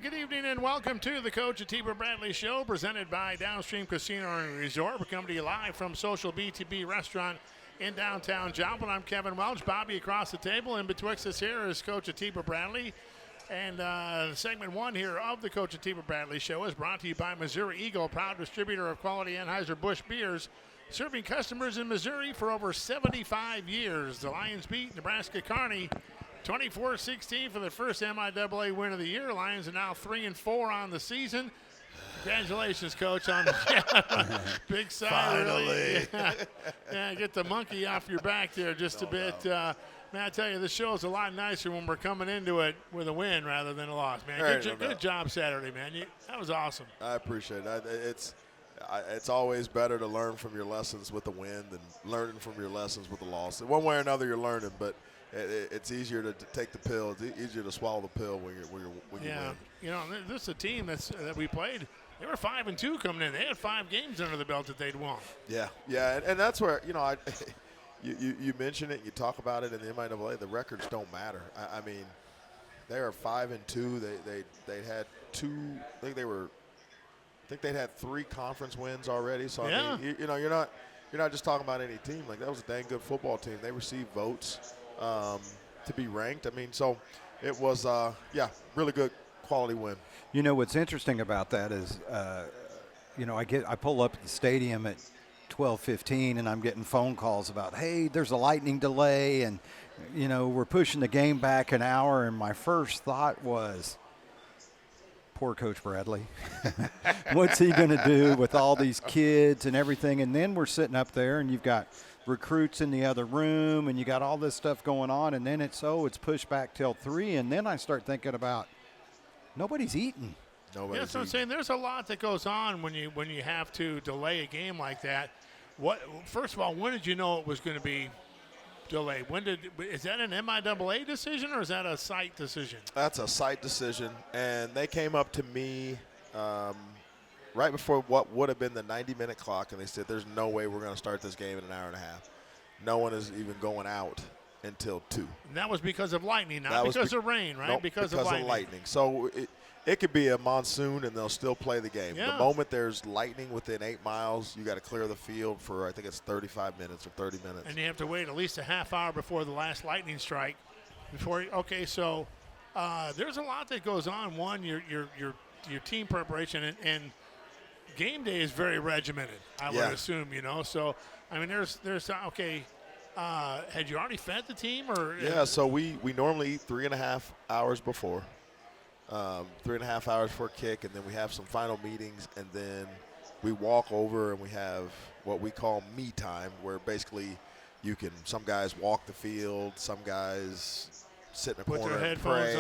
good evening, and welcome to the Coach Atiba Bradley Show, presented by Downstream Casino Resort. We're coming to you live from Social BTB Restaurant in downtown Joplin. I'm Kevin Welch. Bobby across the table, and betwixt us here is Coach Atiba Bradley. And segment one here of the Coach Atiba Bradley Show is brought to you by Missouri Eagle, proud distributor of quality Anheuser-Busch beers, serving customers in Missouri for over 75 years. The Lions beat Nebraska Kearney 24-16 for their first MIAA win of the year. Lions are now 3-4 on the season. Congratulations, Coach, on the big side. Finally. Really. Yeah, get the monkey off your back there just a bit. Man, I tell you, this show is a lot nicer when we're coming into it with a win rather than a loss, man. Good job Saturday, man. That was awesome. I appreciate it. It's always better to learn from your lessons with a win than learning from your lessons with a loss. One way or another, you're learning, but it's easier to take the pill. It's easier to swallow the pill when you win. You know, this is a team that we played. They were 5-2 coming in. They had 5 games under the belt that they'd won. Yeah, and that's where you mention it, you talk about it in the MIAA. The records don't matter. I mean, they are 5-2. They had 2. I think they'd had 3 conference wins already. So I mean, you're not just talking about any team. Like, that was a dang good football team. They received votes to be ranked. I mean, so it was really good quality win. You know what's interesting about that is, I pull up at the stadium at 12:15 and I'm getting phone calls about, hey, there's a lightning delay and we're pushing the game back an hour, and my first thought was, poor Coach Bradley. What's he going to do with all these kids and everything? And then we're sitting up there and you've got recruits in the other room and you got all this stuff going on, and then it's pushed back till 3, and then I start thinking about nobody's eating. That's what I'm saying. There's a lot that goes on when you have to delay a game like that. First of all, when did you know it was going to be delayed? Is that an MIAA decision or is that a site decision? That's a site decision, and they came up to me right before what would have been the 90-minute clock, and they said, there's no way we're going to start this game in an hour and a half. No one is even going out until 2. And that was because of lightning, not because of rain, right? No, because of lightning. So it could be a monsoon, and they'll still play the game. Yeah. The moment there's lightning within 8 miles, you got to clear the field for, I think it's 35 minutes or 30 minutes. And you have to wait at least a half hour before the last lightning strike. So there's a lot that goes on. One, your team preparation, and game day is very regimented, I would assume, So, I mean, there's had you already fed the team? So we normally eat 3.5 hours before. 3.5 hours before kick, and then we have some final meetings, and then we walk over and we have what we call me time, where basically some guys walk the field, some guys sit in a corner and pray,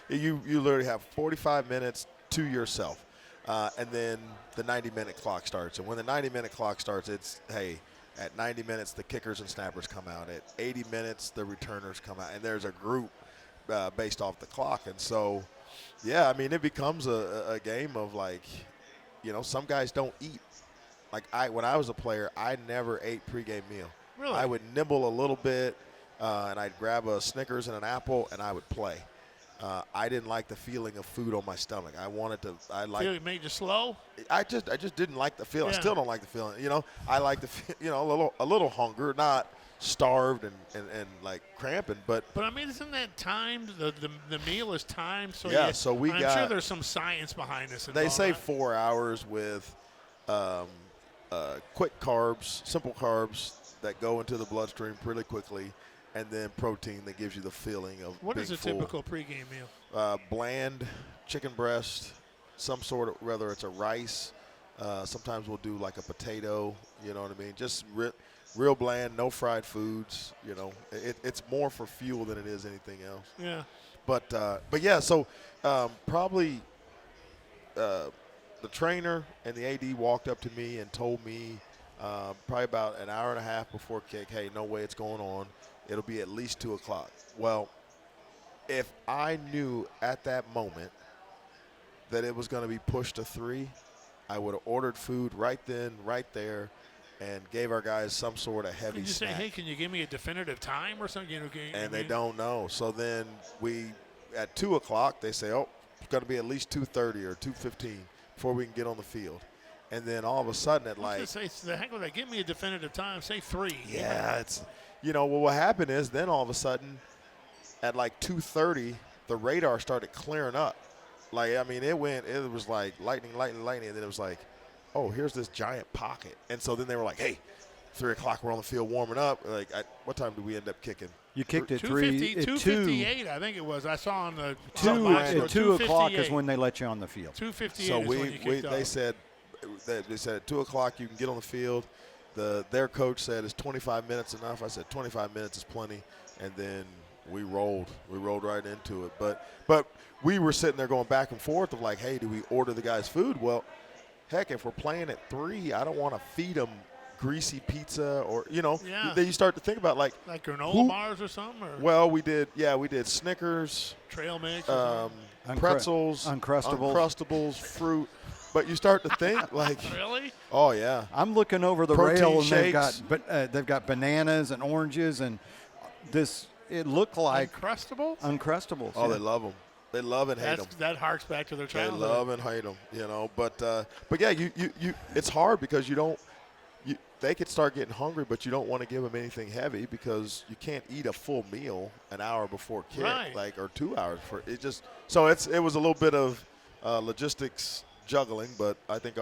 you literally have 45 minutes to yourself, and then the 90-minute clock starts. And when the 90-minute clock starts, it's, hey, at 90 minutes the kickers and snappers come out, at 80 minutes the returners come out, and there's a group based off the clock. And so, I mean, it becomes a game of, like, some guys don't eat. Like, when I was a player, I never ate pregame meal. Really? I would nibble a little bit, and I'd grab a Snickers and an apple, and I would play. I didn't like the feeling of food on my stomach. It made you slow? I just didn't like the feeling. Yeah. I still don't like the feeling. I like a little hunger, not starved and like cramping, but I mean, isn't that timed? The meal is timed, so I'm sure there's some science behind this. They say 4 hours with quick carbs, simple carbs that go into the bloodstream really quickly, and then protein that gives you the feeling of what being is a full. typical pregame meal? Bland chicken breast, some sort of, whether it's a rice. Sometimes we'll do like a potato. You know what I mean? Just real bland, no fried foods. It's more for fuel than it is anything else. Yeah. But yeah. So probably the trainer and the AD walked up to me and told me probably about an hour and a half before kick, hey, no way it's going on. It'll be at least 2 o'clock. Well, if I knew at that moment that it was going to be pushed to 3, I would have ordered food right then, right there, and gave our guys some sort of heavy snack. Say, hey, can you give me a definitive time or something? And they don't know. So then at 2 o'clock, they say, oh, going to be at least 2:30 or 2:15 before we can get on the field. And then all of a sudden at like, say, the heck with that. Give me a definitive time. Say 3. yeah, it's, well, what happened is then all of a sudden at like 2:30, the radar started clearing up. Like, I mean, it was like lightning, and then it was like, oh, here's this giant pocket. And so then they were like, hey, 3 o'clock, we're on the field warming up. Like, what time did we end up kicking? You kicked at 2:58, I think it was. I saw on the 2 o'clock is when they let you on the field. 2:58 so is when you kicked off. they said at 2 o'clock you can get on the field. Their coach said, is 25 minutes enough? I said 25 minutes is plenty. And then we rolled right into it. But we were sitting there going back and forth of like, hey, do we order the guys food? Well, heck, if we're playing at 3, I don't want to feed them greasy pizza or, then you start to think about like granola bars or something. Or well, we did Snickers, trail mix, pretzels, Uncrustables, fruit. But you start to think like, really? Oh yeah. I'm looking over the Protein rail and shakes. they've got bananas and oranges and this. It looked like Uncrustables. Oh, they love them. They love and hate them. That harks back to their childhood. They love and hate them, But yeah, you it's hard because they could start getting hungry, but you don't want to give them anything heavy because you can't eat a full meal an hour before kick, right. or 2 hours for it. Just so it was a little bit of logistics juggling, but I think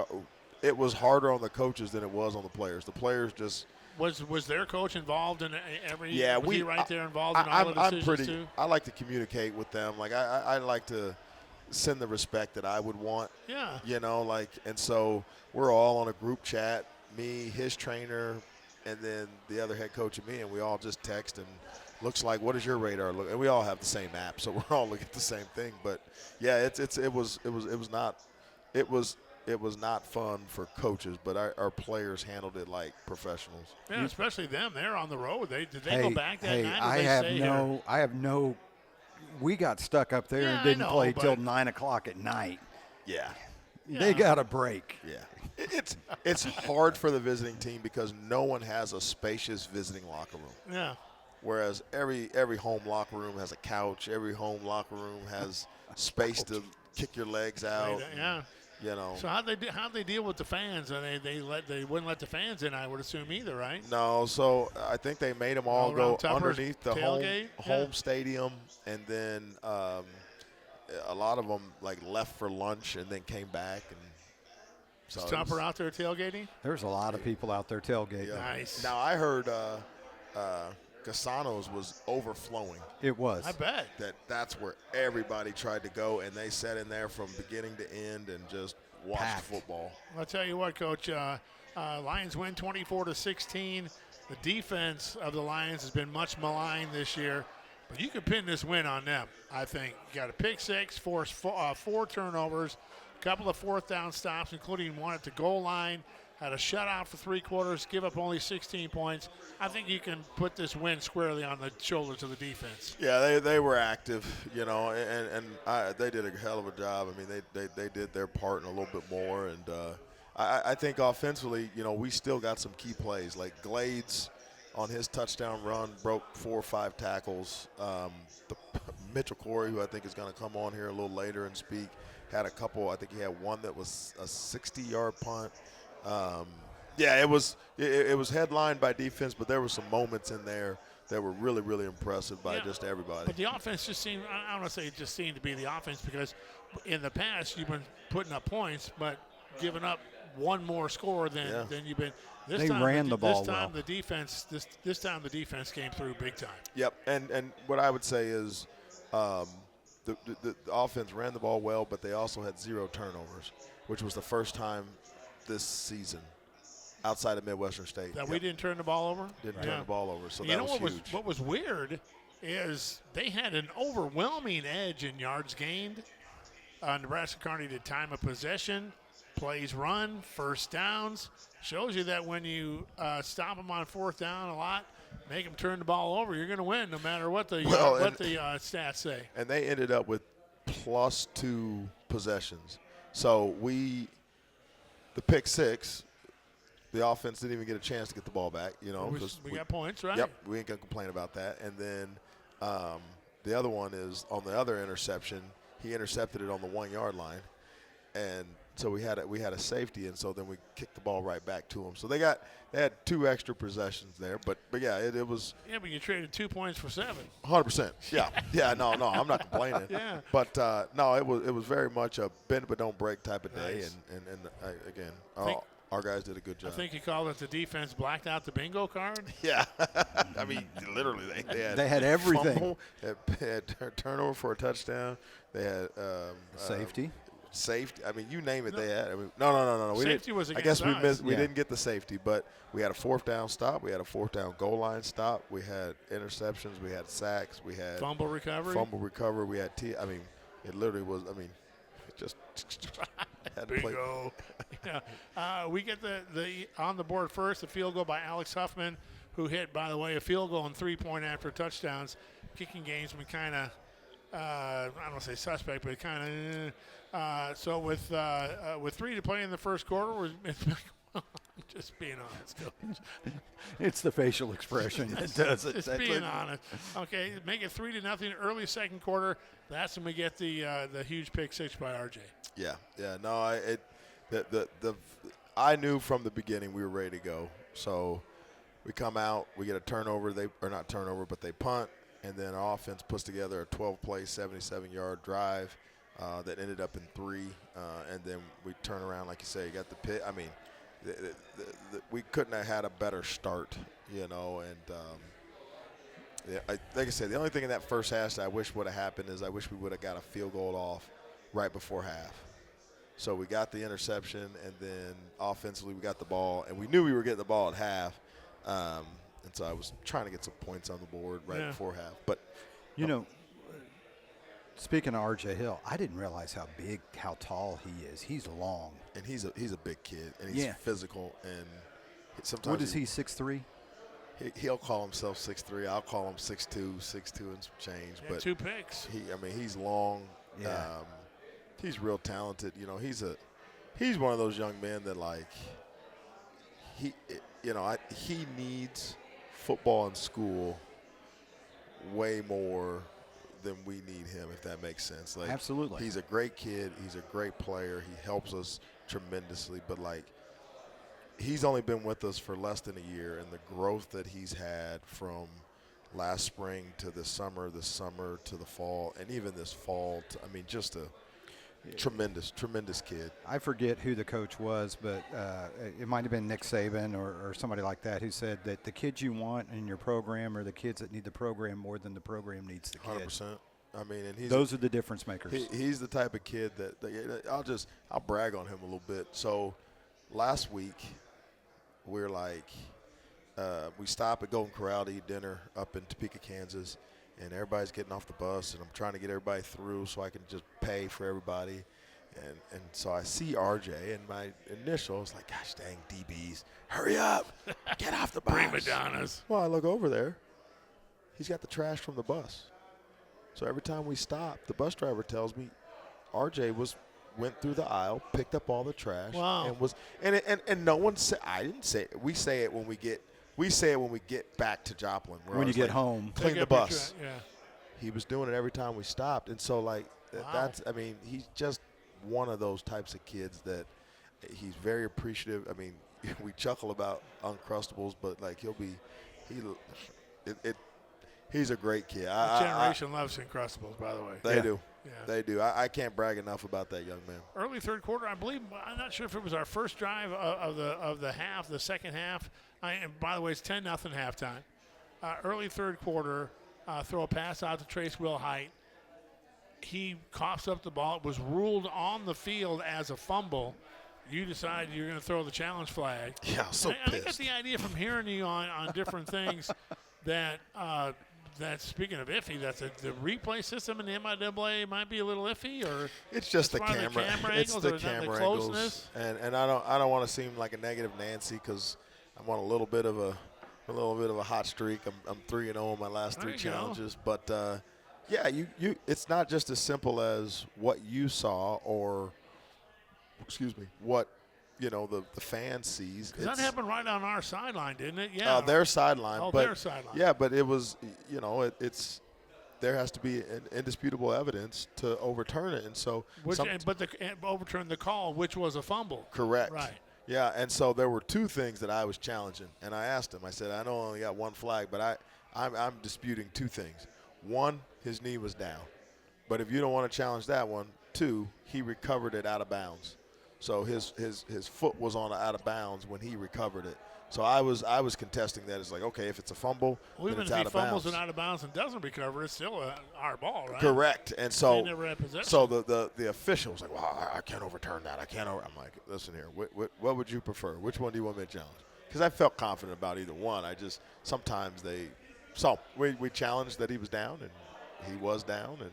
it was harder on the coaches than it was on the players. The players just. Was their coach involved in every? Yeah, was he right there involved in all the decisions too? I like to communicate with them. Like I like to send the respect that I would want. Yeah. And so we're all on a group chat. Me, his trainer, and then the other head coach and me, and we all just text and looks like, what does your radar look? And we all have the same app, so we're all looking at the same thing. But yeah, it was not fun for coaches, but our players handled it like professionals. Yeah, especially them. They're on the road. Did they go back that night? I have no. We got stuck up there and didn't play till 9 o'clock at night. Yeah. They got a break. Yeah. It's hard for the visiting team because no one has a spacious visiting locker room. Yeah. Whereas every home locker room has a couch. Every home locker room has space to kick your legs out. Yeah. So how'd they deal with the fans? They wouldn't let the fans in, I would assume, either, right? No. So I think they made them all go underneath the home stadium, and then a lot of them like left for lunch and then came back. And so is Tupper out there tailgating? There's a lot of people out there tailgating. Yeah. Nice. Now I heard Casano's was overflowing. It was. I bet. That's where everybody tried to go, and they sat in there from beginning to end and just watched football. I'll tell you what, Coach. Lions win 24-16. The defense of the Lions has been much maligned this year, but you can pin this win on them, I think. You got a pick six, forced 4 turnovers, a couple of fourth down stops, including one at the goal line. Had a shutout for 3 quarters, give up only 16 points. I think you can put this win squarely on the shoulders of the defense. Yeah, they were active, and they did a hell of a job. I mean, they did their part and a little bit more. And I think offensively, we still got some key plays. Like Glades on his touchdown run broke 4 or 5 tackles. Mitchell Cory, who I think is going to come on here a little later and speak, had a couple. I think he had one that was a 60-yard punt. It was headlined by defense, but there were some moments in there that were really, really impressive by just everybody. But the offense just seemed, I don't want to say it just seemed to be the offense, because in the past you've been putting up points but giving up one more score than you've been. This time the defense came through big time. Yep, and what I would say is the offense ran the ball well, but they also had 0 turnovers, which was the first time this season outside of Midwestern State that we didn't turn the ball over. Didn't turn the ball over, so that was huge. What was weird is they had an overwhelming edge in yards gained. Nebraska Kearney did time of possession, plays run, first downs. Shows you that when you stop them on 4th down a lot, make them turn the ball over, you're going to win no matter what the stats say. And they ended up with +2 possessions. So the pick 6, the offense didn't even get a chance to get the ball back, because we got points, right? Yep, we ain't gonna complain about that. And then the other one is on the other interception. he intercepted it on the 1 yard line, and so we had a safety, and so then we kicked the ball right back to them. So they had 2 extra possessions there, but yeah, it was. Yeah, but you traded 2 points for 7. 100%. Yeah. No, I'm not complaining. Yeah. But no, it was very much a bend but don't break type of day, Nice. and again, Think- our guys did a good job. I think you called it the defense blacked out the bingo card. Yeah, I mean, literally, They had everything. Fumble, they had turnover for a touchdown. They had Safety. Safety. I mean, you name it, they had. I mean, no. Safety was I guess against we us. missed. We didn't get the safety, but we had a 4th down stop. We had a 4th down goal line stop. We had interceptions. We had sacks. We had Fumble recovery. We had I mean, it literally was. I mean, it just had to play. Bingo. Yeah. We get the on the board first, a field goal by Alex Huffman, who hit, by the way, a field goal and 3-point after touchdowns. Kicking game's been kind of, I don't want to say suspect, but kind of. So with 3 to play in the first quarter, just being honest. It's the facial expression that does it. Just being honest. Okay, make it 3-0 early second quarter. That's when we get the huge pick 6 by RJ. Yeah. No, I knew from the beginning we were ready to go. So we come out, we get a turnover. Not turnover, but they punt, and then our offense puts together a 12-play, 77-yard drive that ended up in 3, and then we turn around, like you say, you got the pick. I mean, we couldn't have had a better start, and like I said, the only thing in that first half that I wish would have happened is I wish we would have got a field goal off right before half. So we got the interception, and then offensively we got the ball, and we knew we were getting the ball at half. And so I was trying to get some points on the board right before half. But speaking of RJ Hill, I didn't realize how tall he is. He's long, and he's a big kid, and he's physical, and sometimes what is he, 6'3"? He'll call himself 6'3". I'll call him 6'2", 6'2" and some change. Yeah, but 2 picks. He's long. Yeah. He's real talented. He's one of those young men that he needs football in school way more than we need him, if that makes sense. Absolutely. He's a great kid. He's a great player. He helps us tremendously. But, he's only been with us for less than a year, and the growth that he's had from last spring to this summer to the fall, and even this fall, just a tremendous kid. I forget who the coach was, but it might have been Nick Saban or somebody like that who said that the kids you want in your program are the kids that need the program more than the program needs the kid. 100%. And those are the difference makers. He's the type of kid that I'll brag on him a little bit. So last week we're we stop at Golden Corral to eat dinner up in Topeka, Kansas. And everybody's getting off the bus, and I'm trying to get everybody through so I can just pay for everybody. And so I see RJ, and my initial is like, gosh dang, DBs, hurry up, get off the bus. Prima donnas. Well, I look over there. He's got the trash from the bus. So every time we stop, the bus driver tells me RJ went through the aisle, picked up all the trash, Wow. and no one said, I didn't say it. We say it when we get back to Joplin. When you get home. Clean the bus. Yeah. He was doing it every time we stopped. And so, he's just one of those types of kids that he's very appreciative. We chuckle about Uncrustables, but, he's a great kid. The generation loves Uncrustables, by the way. They do. Yeah. They do. I can't brag enough about that young man. Early third quarter, I believe. I'm not sure if it was our first drive of the half, the second half. And by the way, it's 10-0 halftime. Early third quarter, throw a pass out to Trace Wilhite. He coughs up the ball. It was ruled on the field as a fumble. You decide you're going to throw the challenge flag. Yeah, I'm so I pissed. got the idea from hearing you on different things that speaking of iffy, the replay system in the MIAA might be a little iffy, or it's just the camera It's angles, the or camera closeness. angles, and I don't want to seem like a negative Nancy because I'm on a little bit of a hot streak. I'm 3-0 on my last 3 challenges, but you it's not just as simple as what you saw or what the fan sees. That happened right on our sideline, didn't it? Yeah. Their sideline. Oh, but, their sideline. Yeah, but it was there has to be an indisputable evidence to overturn it. And so, overturn the call, which was a fumble. Correct. Right. Yeah, and so there were two things that I was challenging, and I asked him. I said, I know I only got one flag, but I'm disputing two things. One, his knee was down, but if you don't want to challenge that one, two, he recovered it out of bounds. So his foot was on out of bounds when he recovered it. So I was contesting that. It's like, okay, if it's a fumble, then it's out of bounds. Even if he fumbles and out of bounds and doesn't recover, it's still our ball, right? Correct. And so, they never had possession. So the official was like, well, I can't overturn that. I'm like, listen here, what would you prefer? Which one do you want me to challenge? Because I felt confident about either one. Sometimes so we challenged that he was down, and he was down, and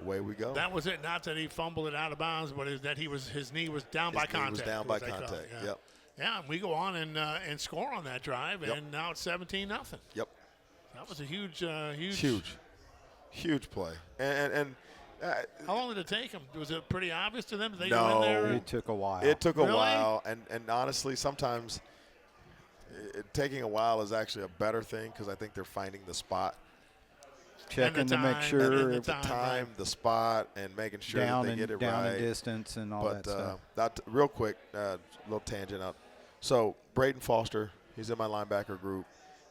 away we go. That was it. Not that he fumbled it out of bounds, but that his knee was down by contact. His knee was down by contact. Yeah. Yep. Yeah, and we go on and score on that drive, Yep. and now it's 17-0. Yep. That was a huge play. And how long did it take them? Was it pretty obvious to them? Did they no, go in there? It took a while. It took a Really? while, and honestly, sometimes taking a while is actually a better thing because I think they're finding the spot. Checking to make sure the time, the spot, and making sure that they get it down right. and distance and all that stuff. Real quick, little tangent out. So Braden Foster, he's in my linebacker group.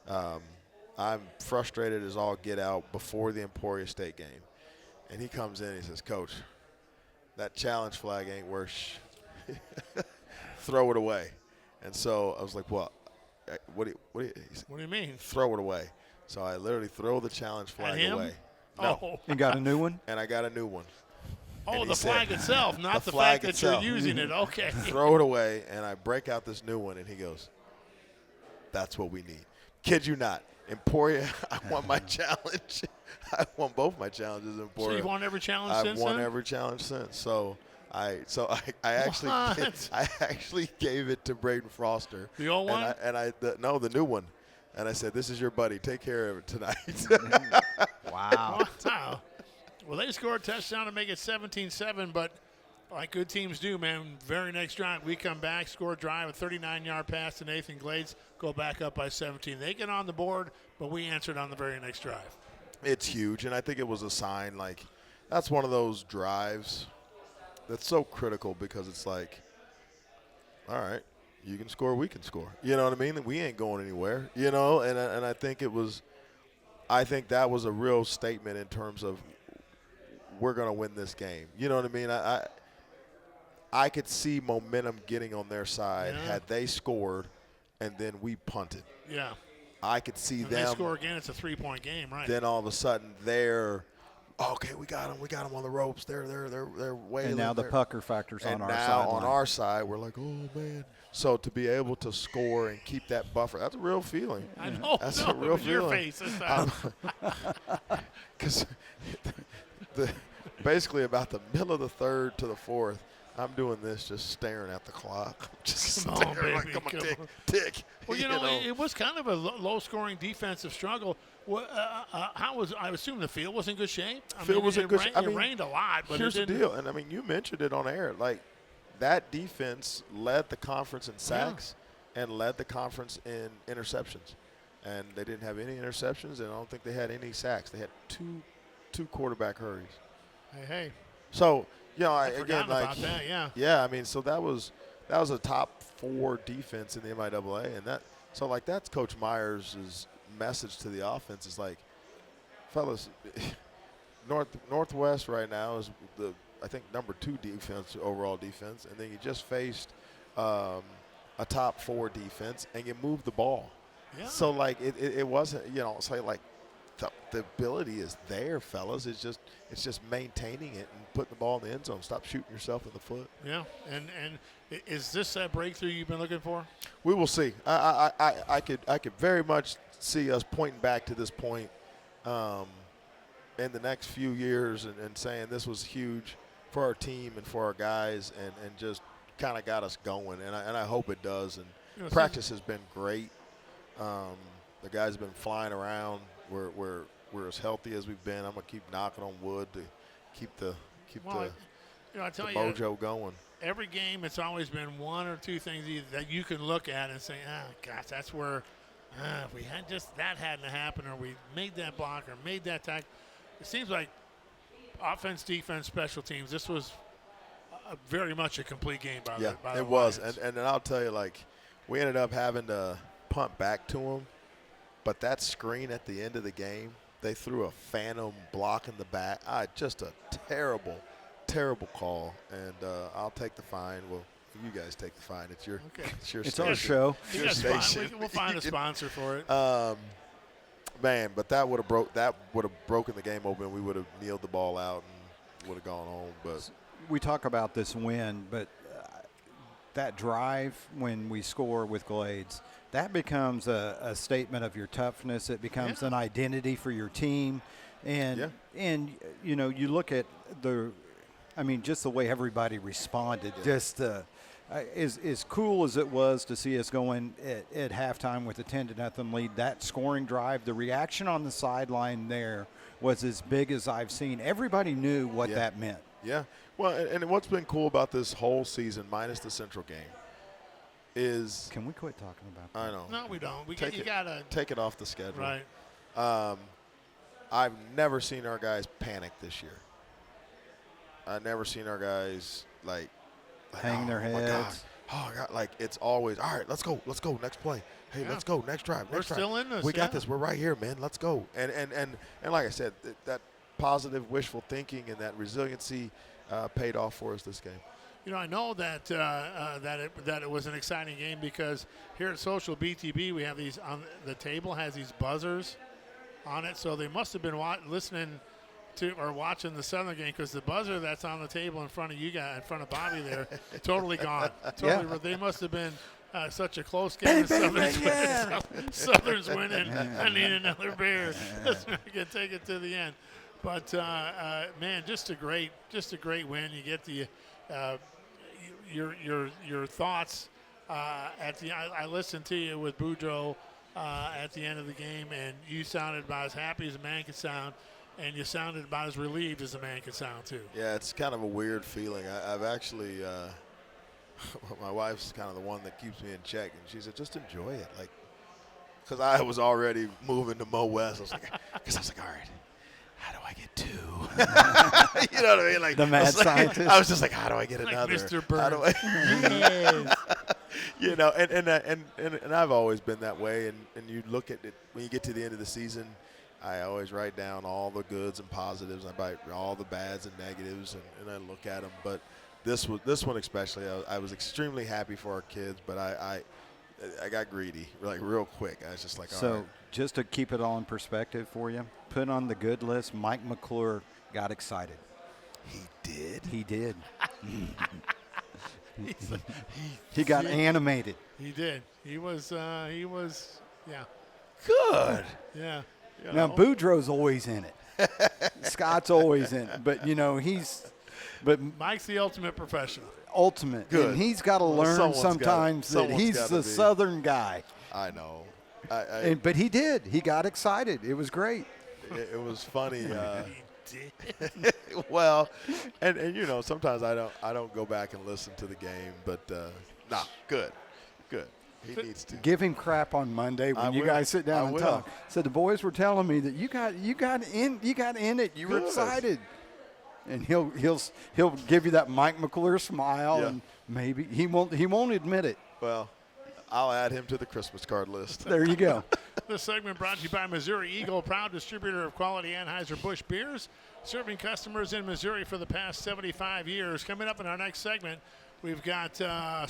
I'm frustrated as all get out before the Emporia State game. And he comes in and he says, Coach, that challenge flag ain't worth throw it away. And so I was like, what? What do you mean? Throw it away. So I literally throw the challenge flag away. No. No. You got a new one? And I got a new one. Oh, the flag itself, not the fact that you're using it. Okay. Throw it away, and I break out this new one, and he goes, that's what we need. Kid you not. Emporia, I won my challenge. I won both my challenges in Emporia. So you've won every challenge since I've won then? every challenge since. So I actually gave it to Braden Foster. The old one? The new one. And I said, this is your buddy. Take care of it tonight. Wow. Wow. Well, they scored a touchdown to make it 17-7, but like good teams do, man, very next drive, we come back, score a drive, a 39-yard pass to Nathan Glades, go back up by 17. They get on the board, but we answered on the very next drive. It's huge, and I think it was a sign. Like, that's one of those drives that's so critical because it's like, all right, you can score, we can score. You know what I mean? We ain't going anywhere, you know? And I think that was a real statement in terms of we're going to win this game. You know what I mean? I could see momentum getting on their side had they scored and then we punted. Yeah. I could see them. They score again, it's a 3-point game, right? Then all of a sudden they're, okay, we got them on the ropes. They're way. And now the pucker factor's on our side. And now on our side, we're like, oh man. So to be able to score and keep that buffer, that's a real feeling. I know. That's a real feeling. Your face this time. Because basically about the middle of the third to the fourth, I'm doing this, just staring at the clock. Just Come staring, on, baby, like, come on, come tick. Well, you know, it was kind of a low-scoring defensive struggle. I assume the field was in good shape. Field was in good shape. It rained a lot, but here's the deal, and I mean, you mentioned it on air. Like, that defense led the conference in sacks and led the conference in interceptions, and they didn't have any interceptions, and I don't think they had any sacks. They had two quarterback hurries. Hey. So, you know, About that, yeah. I mean, so that was a top 4 defense in the MIAA, and that's Coach Myers' message to the offense is like, fellas, Northwest right now is I think number 2 defense, overall defense, and then you just faced a top 4 defense, and you moved the ball. Yeah. So like it wasn't, you know, it's like the ability is there, fellas. It's just maintaining it and putting the ball in the end zone. Stop shooting yourself in the foot. Yeah, and is this that breakthrough you've been looking for? We will see. I could very much see us pointing back to this point in the next few years and saying this was huge for our team and for our guys and just kind of got us going. And I hope it does. And practice has been great. The guys have been flying around. We're as healthy as we've been. I'm gonna keep knocking on wood to keep the mojo going. Every game, it's always been one or two things that you can look at and say, gosh, that's where if we had just that hadn't happened, or we made that block or made that tackle. it seems like offense, defense, special teams. This was very much a complete game by the it was. Lions. And I'll tell you, like, we ended up having to punt back to them, but that screen at the end of the game, they threw a phantom block in the back. Just a terrible, terrible call, and I'll take the fine. Well, you guys take the fine. It's your It's our show. It's your station. We'll find a sponsor for it. Man, but that would have broken the game open. We would have kneeled the ball out and would have gone home. But we talk about this win, but that drive when we score with Glades, that becomes a statement of your toughness. It becomes an identity for your team, and you know, you look at just the way everybody responded. Just as cool as it was to see us going at halftime with a 10-0 lead, that scoring drive, the reaction on the sideline there was as big as I've seen. Everybody knew what that meant. Yeah. Well, and what's been cool about this whole season, minus the Central game, is – Can we quit talking about that? I know. No, we don't. You got to – take it off the schedule. Right. I've never seen our guys panic this year. I've never seen our guys, like hang their heads. Oh, God. Like, it's always, all right, let's go, next play. Hey, let's go, next drive, We're still in this. We got this. We're right here, man. Let's go. And like I said, that positive wishful thinking and that resiliency paid off for us this game. You know, I know that that it was an exciting game because here at Social BTB we have these on the table has these buzzers on it, so they must have been listening to or watching the Southern game because the buzzer that's on the table in front of you guys, in front of Bobby there, totally gone. They must have been such a close game. Southern's winning. I need another beer. We can take it to the end. But man, just a great win. You get the your thoughts at the. I listened to you with Boudreaux at the end of the game, and you sounded about as happy as a man could sound, and you sounded about as relieved as a man could sound too. Yeah, it's kind of a weird feeling. I've actually. My wife's kind of the one that keeps me in check, and she said, "Just enjoy it," like, because I was already moving to Mo West. I was like, all right. How do I get two? You know what I mean? Like the mad scientist. I was just like, how do I get another? Mr. Burns. How do I? You know, and I've always been that way. And you look at it when you get to the end of the season. I always write down all the goods and positives. I write all the bads and negatives, and I look at them. But this one especially, I was extremely happy for our kids. But I got greedy, like real quick. I was just like, all right. Just to keep it all in perspective for you, put on the good list, Mike McClure got excited. He did? He did. He got animated. He did. He was, yeah. Good. Yeah. You Now, know. Boudreaux's always in it. Scott's always in it. But, you know, Mike's the ultimate professional. Ultimate. Good. And he's got to learn sometimes that he's the Southern guy. I know. But he did. He got excited. It was great. It was funny. He did. Well, and you know, sometimes I don't go back and listen to the game, but good. He needs to. Give him crap on Monday when you guys sit down and talk. So the boys were telling me that you got in it. You were excited. And he'll give you that Mike McClure smile, and maybe he won't admit it. Well, I'll add him to the Christmas card list. There you go. This segment brought to you by Missouri Eagle, proud distributor of quality Anheuser-Busch beers, serving customers in Missouri for the past 75 years. Coming up in our next segment, we've got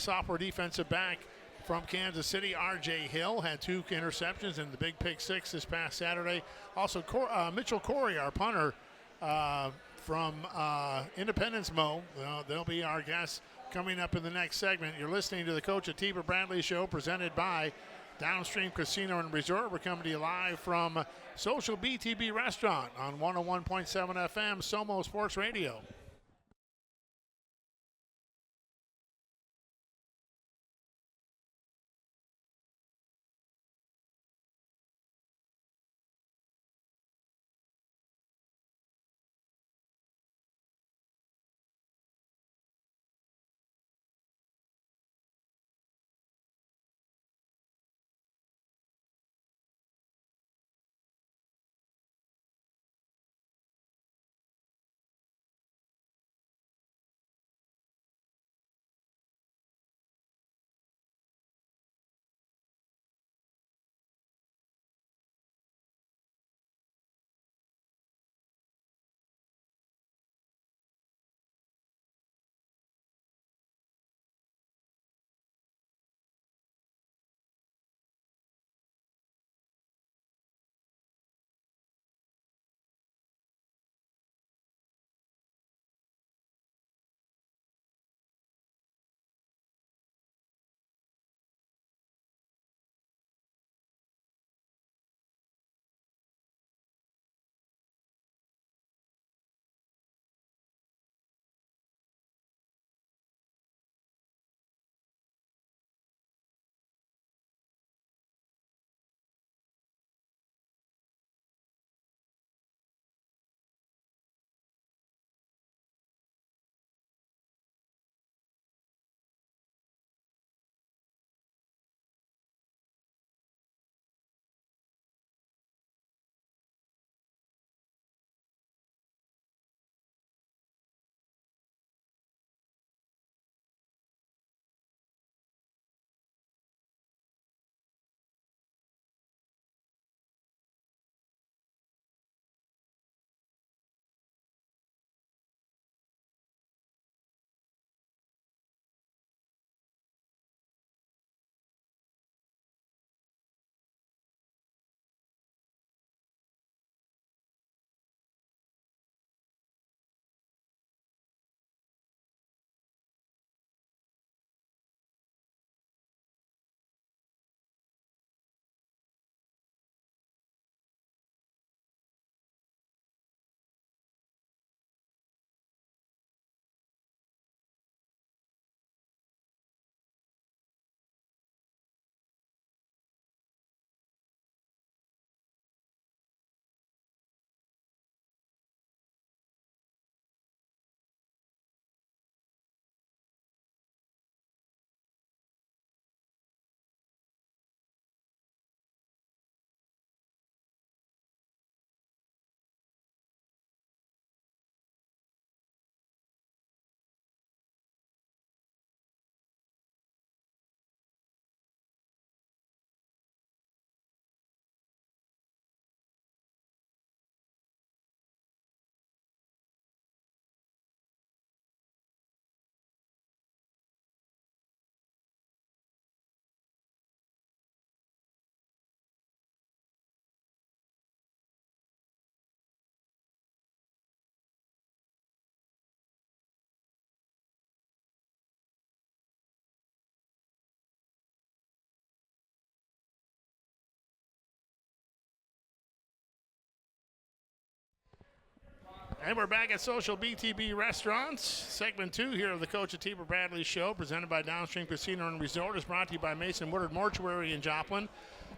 sophomore defensive back from Kansas City, RJ Hill, had 2 interceptions in the big pick 6 this past Saturday. Also, Mitchell Cory, our punter from Independence Mo. They'll be our guests coming up in the next segment. You're listening to the Coach Atiba Bradley Show, presented by Downstream Casino and Resort. We're coming to you live from Social BTB Restaurant on 101.7 FM, Somo Sports Radio. And we're back at Social BTB Restaurants. Segment 2 here of the Coach Atiba Bradley Show, presented by Downstream Casino and Resort, is brought to you by Mason Woodard Mortuary in Joplin.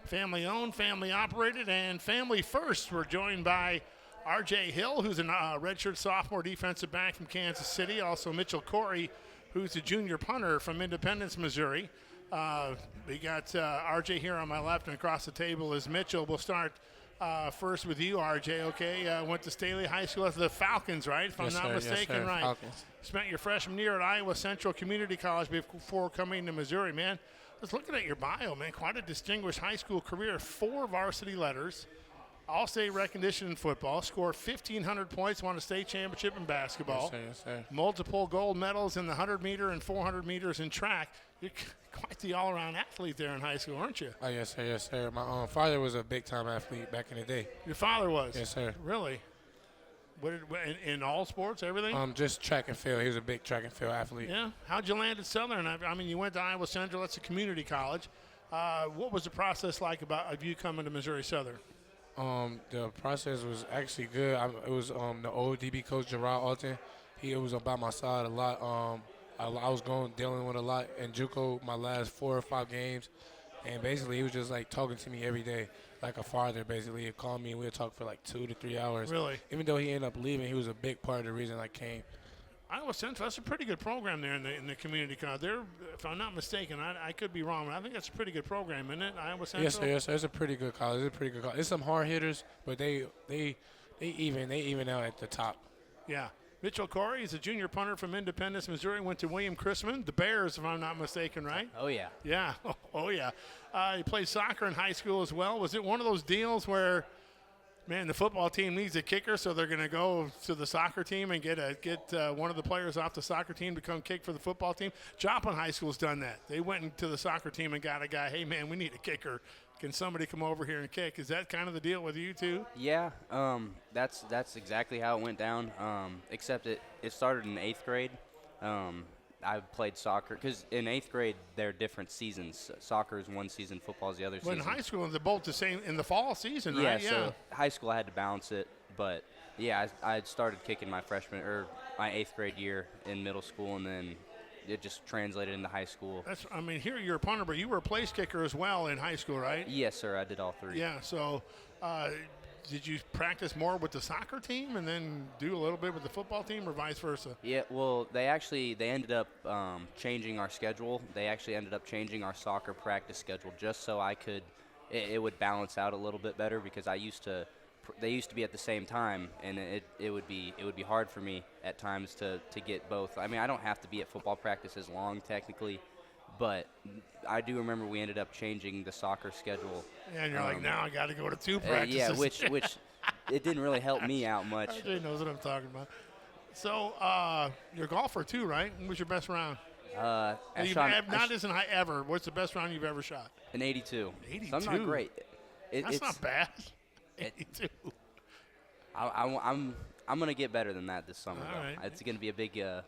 Family owned, family operated, and family first. We're joined by RJ Hill, who's a redshirt sophomore defensive back from Kansas City. Also Mitchell Cory, who's a junior punter from Independence, Missouri. We got RJ here on my left, and across the table is Mitchell. We'll start first with you, RJ, okay? Went to Staley High School as the Falcons, right? If I'm not mistaken, yes, right? Falcons. Spent your freshman year at Iowa Central Community College before coming to Missouri, man. I was looking at your bio, man. Quite a distinguished high school career. 4 varsity letters, all-state recognition in football, scored 1,500 points, won a state championship in basketball. Yes, sir. Multiple gold medals in the 100-meter and 400 meters in track. You're quite the all-around athlete there in high school, aren't you? Oh, yes, sir. Yes, sir. My father was a big-time athlete back in the day. Your father was? Yes, sir. Really? In all sports, everything? Just track and field. He was a big track and field athlete. Yeah. How'd you land at Southern? I mean, you went to Iowa Central. That's a community college. What was the process like of you coming to Missouri Southern? The process was actually good. It was the old DB coach, Gerard Alton. He was by my side a lot. I was dealing with a lot in JUCO my last 4 or 5 games, and basically he was just like talking to me every day, like a father. Basically, he'd call me and we'd talk for like 2 to 3 hours. Really? Even though he ended up leaving, he was a big part of the reason I came. Iowa Central, that's a pretty good program there in the community college. If I'm not mistaken, I could be wrong, but I think that's a pretty good program, isn't it, Iowa Central? Yes, sir. Yes, sir. It's a pretty good college. It's some hard hitters, but they even out at the top. Yeah. Mitchell Cory is a junior punter from Independence, Missouri. Went to William Chrisman, the Bears, if I'm not mistaken, right? Oh, yeah. Yeah. Oh, yeah. He played soccer in high school as well. Was it one of those deals where, man, the football team needs a kicker, so they're going to go to the soccer team and get one of the players off the soccer team to come kick for the football team? Joplin High School's done that. They went into the soccer team and got a guy, hey, man, we need a kicker. Can somebody come over here and kick? Is that kind of the deal with you too? Yeah, that's exactly how it went down, except it started in 8th grade. I played soccer because in 8th grade, they're different seasons. Soccer is one season, football is the other season. But in high school, they're both the same in the fall season, right? Yeah, so high school I had to balance it. But, yeah, I had started kicking my 8th grade year in middle school, and then it just translated into high school. Here you're a punter, but you were a place kicker as well in high school, right? Yes, sir. I did all 3. Yeah, so did you practice more with the soccer team and then do a little bit with the football team or vice versa? Yeah, well, they ended up changing our schedule. They actually ended up changing our soccer practice schedule just so it would balance out a little bit better because they used to be at the same time, and it would be hard for me at times to get both. I mean, I don't have to be at football practice as long technically, but I do remember we ended up changing the soccer schedule. Yeah, and you're like, now I got to go to 2 practices. Yeah, which it didn't really help me out much. RJ knows what I'm talking about. So you're a golfer too, right? What was your best round? Not as in high ever. What's the best round you've ever shot? An 82. 82. So I'm not great. That's not bad. 82. I'm gonna get better than that this summer. All right. It's gonna be a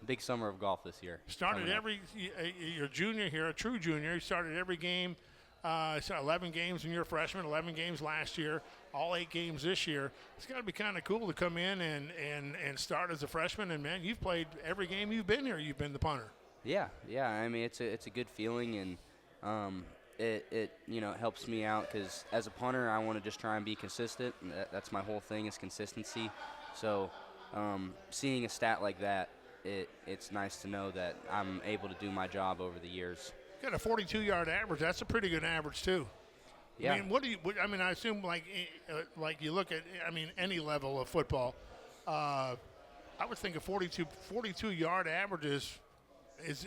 big summer of golf this year. You're junior here, a true junior. You started every game. 11 games when you're a freshman, 11 games last year, all 8 games this year. It's got to be kind of cool to come in and start as a freshman. And man, you've played every game you've been here. You've been the punter. Yeah. I mean, it's a good feeling, and it helps me out because as a punter, I want to just try and be consistent. And that's my whole thing is consistency. So seeing a stat like that, it's nice to know that I'm able to do my job over the years. You got a 42-yard average. That's a pretty good average too. Yeah. I mean, I assume like you look at any level of football. I would think a 42-yard average is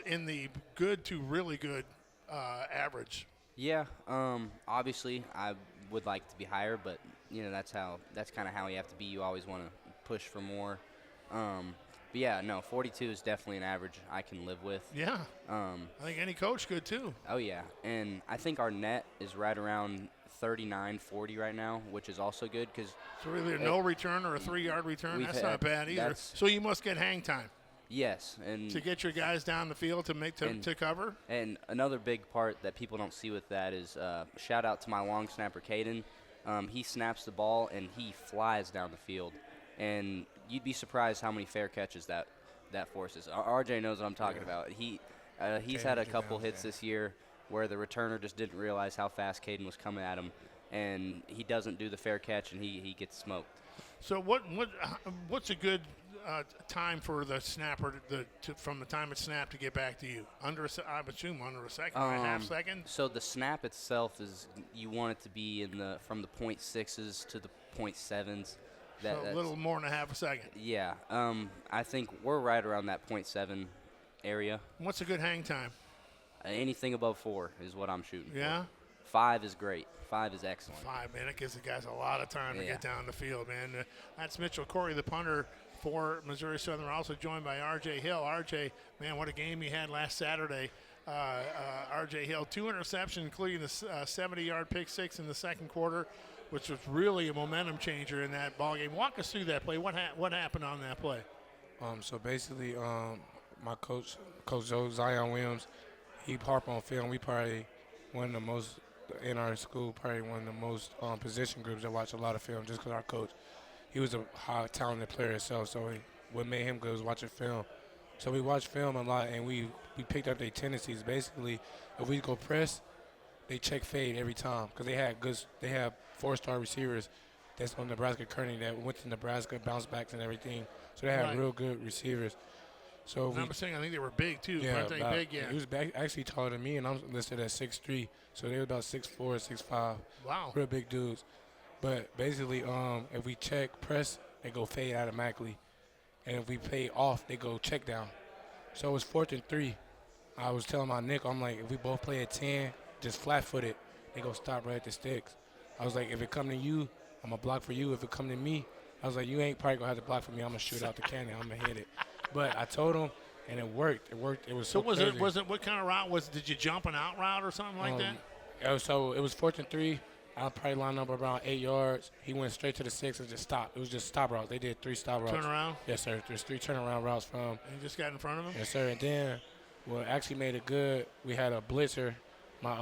in the good to really good average. Yeah. Obviously, I would like to be higher, but that's kind of how you have to be. You always want to push for more. But yeah, no, 42 is definitely an average I can live with. Yeah. I think any coach could too. Oh yeah, and I think our net is right around 39, 40 right now, which is also good because. So either no return or a 3-yard return. That's not bad either. So you must get hang time. Yes, and to get your guys down the field to cover. And another big part that people don't see with that is shout out to my long snapper Caden. He snaps the ball and he flies down the field. And you'd be surprised how many fair catches that forces. RJ knows what I'm talking about. He's had a couple hits this year where the returner just didn't realize how fast Caden was coming at him, and he doesn't do the fair catch, and he gets smoked. So what's a good time for the snapper from the time it's snapped to get back to you? I would assume under a second, right? Half second? So the snap itself is, you want it to be from the 0.6s to the 0.7s. So a little more than a half a second. Yeah. I think we're right around that 0.7 area. What's a good hang time? Anything above 4 is what I'm shooting Yeah? for. 5 is great. 5 is excellent. 5, man. It gives the guys a lot of time to get down the field, man. That's Mitchell Cory, the punter for Missouri Southern. We're also joined by RJ Hill. RJ, man, what a game he had last Saturday. RJ Hill, 2 interceptions, including the 70-yard pick 6 in the second quarter, which was really a momentum changer in that ball game. Walk us through that play. What happened on that play? So basically, my coach Joe Zion Williams, he harped on film. We probably one of the most in our school, probably one of the most position groups that watch a lot of film, just because our coach, he was a high talented player himself. So what made him good was watching film. So we watched film a lot, and we picked up their tendencies. Basically, if we go press, they check fade every time because they have 4-star receivers that's on Nebraska Kearney that went to Nebraska, bounce backs and everything. So they have real good receivers. So I think they were big too. Yeah, Weren't they big? Yeah. He was actually taller than me, and I'm listed at 6'3", so they were about 6'4", 6'5". Wow. Real big dudes. But basically, if we check press, they go fade automatically, and if we play off, they go check down. So it was 4th and 3. I was telling my nickel, I'm like, if we both play at 10, just flat-footed, they go stop right at the sticks. I was like, if it come to you, I'm going to block for you. If it come to me, I was like, you ain't probably going to have to block for me. I'm going to shoot out the cannon. I'm going to hit it. But I told him, and it worked. It worked. It was so was crazy. it what kind of route was it? Did you jump an out route or something like that? So it was 4th and 3. I probably lined up around 8 yards. He went straight to the 6 and just stopped. It was just stop routes. They did 3 stop routes. Turn around? Yes, sir. There's 3 turnaround routes from. And you just got in front of him? Yes, sir. And then what actually made it good, we had a blitzer. My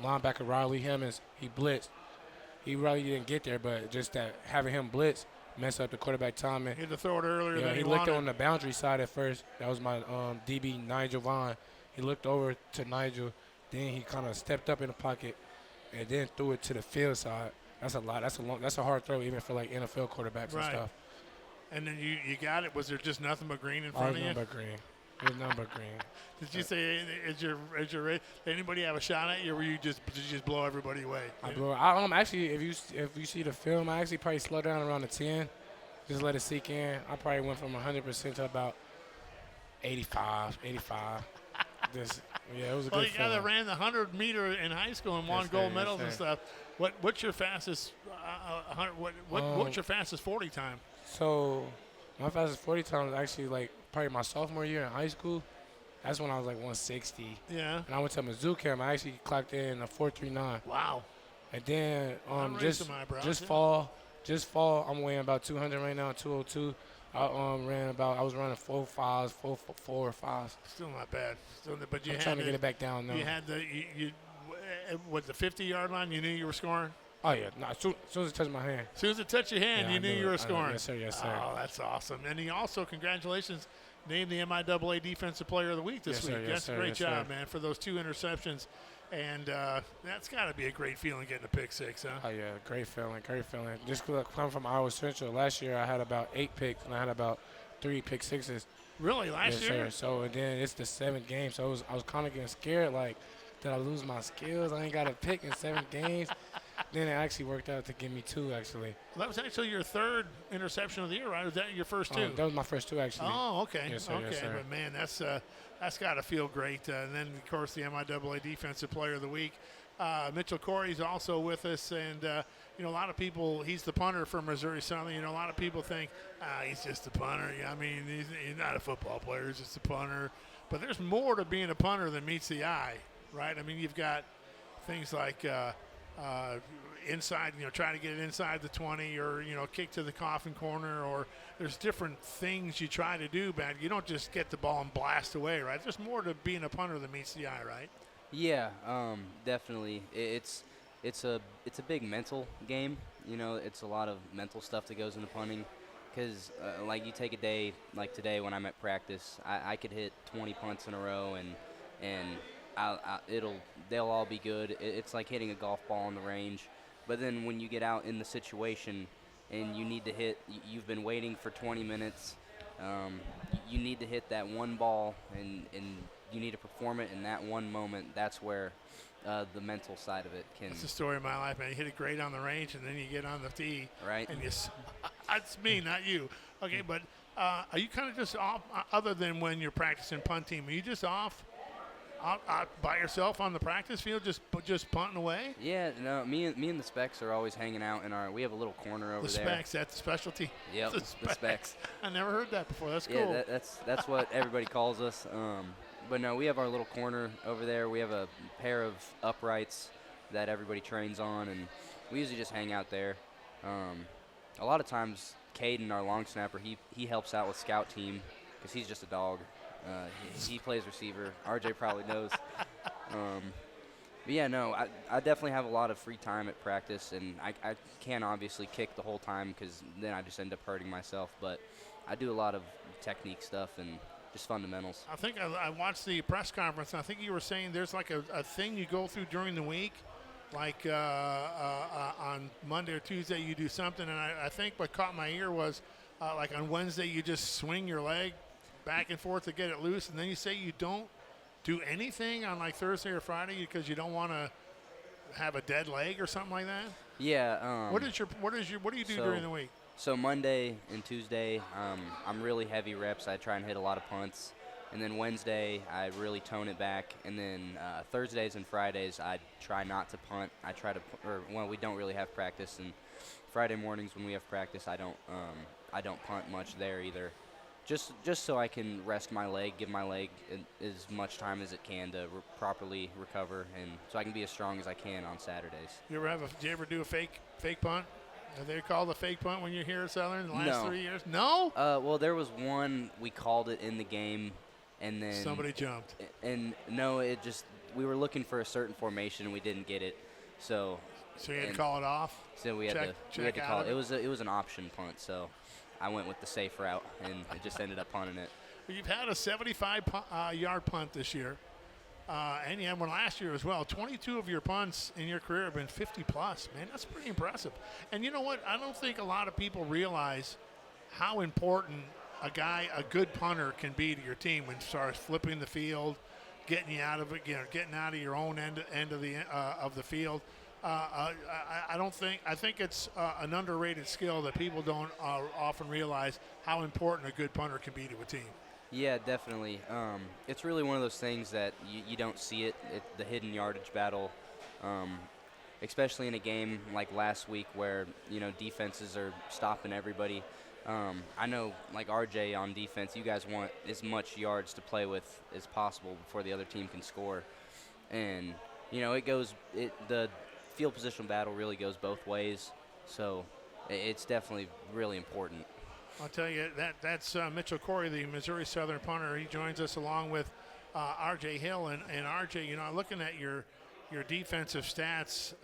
linebacker, Riley Hemmings, he blitzed. He really didn't get there, but just that having him blitz messed up the quarterback timing. He had to throw it earlier than he looked on the boundary side at first. That was my DB, Nigel Vaughn. He looked over to Nigel. Then he kind of stepped up in the pocket and then threw it to the field side. That's a lot. That's a hard throw even for like NFL quarterbacks and stuff. And then you got it. Was there just nothing but green in front of you? Nothing but green. It was nothing but green. Did you say is your anybody have a shot at you, or did you just blow everybody away? Actually, if you see the film, I actually probably slowed down around the 10. Just let it sink in. I probably went from 100% to about 85. It was a good you guy that ran the 100-meter in high school and won gold medals and stuff. What's your fastest? What's your fastest 40 time? So my fastest 40 time was actually like probably my sophomore year in high school. That's when I was like 160. Yeah. And I went to Mizzou camp. I actually clocked in a 4.39. Wow. And then just fall. I'm weighing about 200 right now, 202. I was running 4.5s, 4 or 5s. Still not bad. But I'm trying to get it back down now. You had the the 50-yard line. You knew you were scoring. Oh yeah, as soon as it touched my hand. As soon as it touched your hand, you knew you were scoring. Yes, sir. Yes, sir. Oh, that's awesome. And he also, congratulations, named the MIAA Defensive Player of the Week this week. That's a great job, man, for those 2 interceptions. And that's got to be a great feeling getting a pick 6, huh? Oh, yeah, great feeling. Just because I come from Iowa Central, last year I had about 8 picks, and I had about 3 pick 6s. Really, last year? Yes, sir. So, and then it's the 7th game, so I was kind of getting scared, like, did I lose my skills? I ain't got a pick in 7 games. Then it actually worked out to give me 2, actually. Well, that was actually your 3rd interception of the year, right? Was that your first 2? That was my first 2, actually. Oh, okay. Yes, sir. Okay, Yes, sir. but, man, that's got to feel great. And then, of course, the MIAA Defensive Player of the Week. Mitchell Cory's also with us, and a lot of people. He's the punter for Missouri Southern. A lot of people think he's just a punter. I mean, he's not a football player. He's just a punter. But there's more to being a punter than meets the eye, right? I mean, you've got things like inside, trying to get it inside the 20, or kick to the coffin corner, or there's different things you try to do. But you don't just get the ball and blast away, right? There's more to being a punter than meets the eye, right? Yeah, definitely. It's a big mental game. It's a lot of mental stuff that goes into punting, because like you take a day like today when I'm at practice, I could hit 20 punts in a row and they'll all be good. It's like hitting a golf ball on the range. But then when you get out in the situation and you need to hit, you've been waiting for 20 minutes. You need to hit that one ball, and you need to perform it in that one moment. That's where the mental side of it can. That's the story of my life, man. You hit it great on the range, and then you get on the tee. Right. And that's me, not you. Okay, but are you kind of just off, other than when you're practicing punt team, are you just off by yourself on the practice field, just punting away? Yeah, no, me and the Specs are always hanging out we have a little corner over there. The Specs, that's the specialty. Yep, the Specs. I never heard that before. That's cool. Yeah, that's what everybody calls us. But no, we have our little corner over there. We have a pair of uprights that everybody trains on, and we usually just hang out there. A lot of times, Caden, our long snapper, he helps out with scout team because he's just a dog. He plays receiver. RJ probably knows. But yeah, no, I definitely have a lot of free time at practice, and I can't obviously kick the whole time because then I just end up hurting myself. But I do a lot of technique stuff and just fundamentals. I think I watched the press conference, and I think you were saying there's like a thing you go through during the week, like on Monday or Tuesday you do something, and I think what caught my ear was like on Wednesday you just swing your leg back and forth to get it loose, and then you say you don't do anything on like Thursday or Friday because you don't want to have a dead leg or something like that? Yeah. What do you do during the week? So Monday and Tuesday, I'm really heavy reps. I try and hit a lot of punts. And then Wednesday, I really tone it back. And then Thursdays and Fridays, I try not to punt. We don't really have practice. And Friday mornings when we have practice, I don't punt much there either. Just so I can rest my leg, give my leg as much time as it can to properly recover, and so I can be as strong as I can on Saturdays. Do you ever do a fake punt? Have they called a fake punt when you're here at Southern in the last 3 years? No? Well, there was one we called it in the game, and then somebody jumped. And no, we were looking for a certain formation and we didn't get it, so you had to call it off. So we had to call it. It was an option punt, so I went with the safe route, and it just ended up punting it. You've had a 75-yard punt this year, and you had one last year as well. 22 of your punts in your career have been 50-plus. Man, that's pretty impressive. And you know what? I don't think a lot of people realize how important a good punter can be to your team when it starts flipping the field, getting you out of it, getting out of your own end of the field. I think it's an underrated skill that people don't often realize how important a good punter can be to a team. Yeah, definitely. It's really one of those things that you don't see the hidden yardage battle, especially in a game like last week where, defenses are stopping everybody. I know, like RJ on defense, you guys want as much yards to play with as possible before the other team can score. And, the field position battle really goes both ways, so it's definitely really important. I'll tell you, that's Mitchell Cory, the Missouri Southern punter. He joins us along with RJ Hill. And RJ, looking at your defensive stats,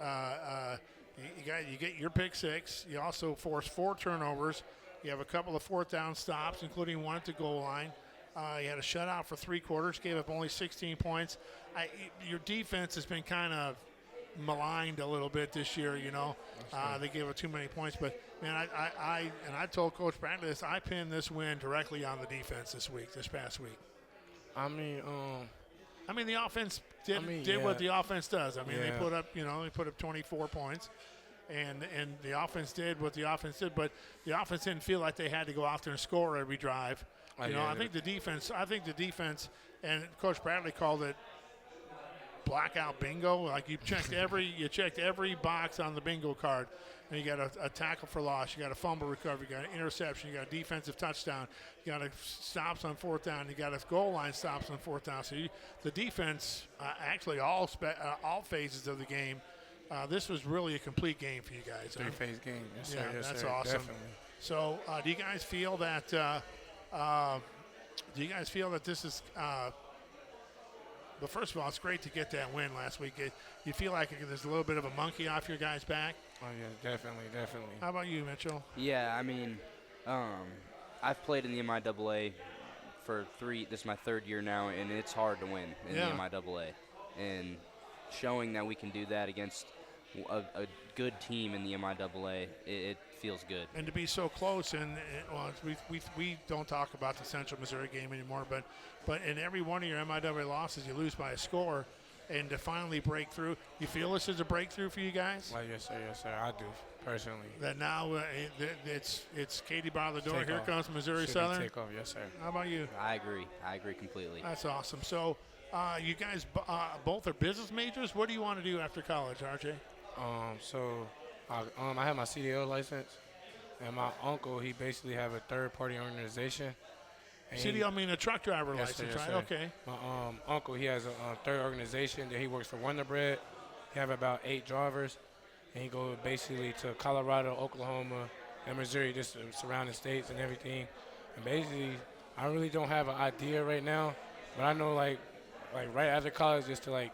you get your pick six. You also force 4 turnovers. You have a couple of fourth down stops, including one at the goal line. You had a shutout for 3 quarters, gave up only 16 points. Your defense has been kind of maligned a little bit this year, they gave up too many points, but man, I told Coach Bradley this. I pinned this win directly on the defense this past week. I mean, the offense did what the offense does. They put up 24 points, and the offense did what the offense did, but the offense didn't feel like they had to go out there and score every drive. I think the defense, and Coach Bradley called it blackout bingo. Like you checked every box on the bingo card, and you got a tackle for loss, you got a fumble recovery, you got an interception, you got a defensive touchdown, you got a stops on 4th down, you got a goal line stops on 4th down. So the defense, actually all phases of the game, this was really a complete game for you guys. 3-phase game. Yes, yeah, sir. Yes, that's sir. awesome. Definitely. So do you guys feel that? This is? But first of all, it's great to get that win last week. You feel like there's a little bit of a monkey off your guys' back? Oh, yeah, definitely. How about you, Mitchell? Yeah, I've played in the MIAA for this is my 3rd year now, and it's hard to win in the MIAA. And showing that we can do that against a good team in the MIAA, it feels good. And to be so close, and well, we don't talk about the Central Missouri game anymore, but in every one of your MIAA losses, you lose by a score. And to finally break through, you feel this is a breakthrough for you guys? Well, yes, sir. I do, personally. That now it's Katie by the door. Take Here off. comes Missouri Should Southern. Take off, yes, sir. How about you? I agree completely. That's awesome. So you guys both are business majors. What do you want to do after college, RJ? I have my CDL license, and my uncle, he basically have a third-party organization. CDL mean a truck driver license, right? Sir. Okay. My uncle, he has a third organization that he works for Wonder Bread. He have about 8 drivers, and he goes basically to Colorado, Oklahoma, and Missouri, just the surrounding states and everything. And basically, I really don't have an idea right now, but I know like right after college, just to like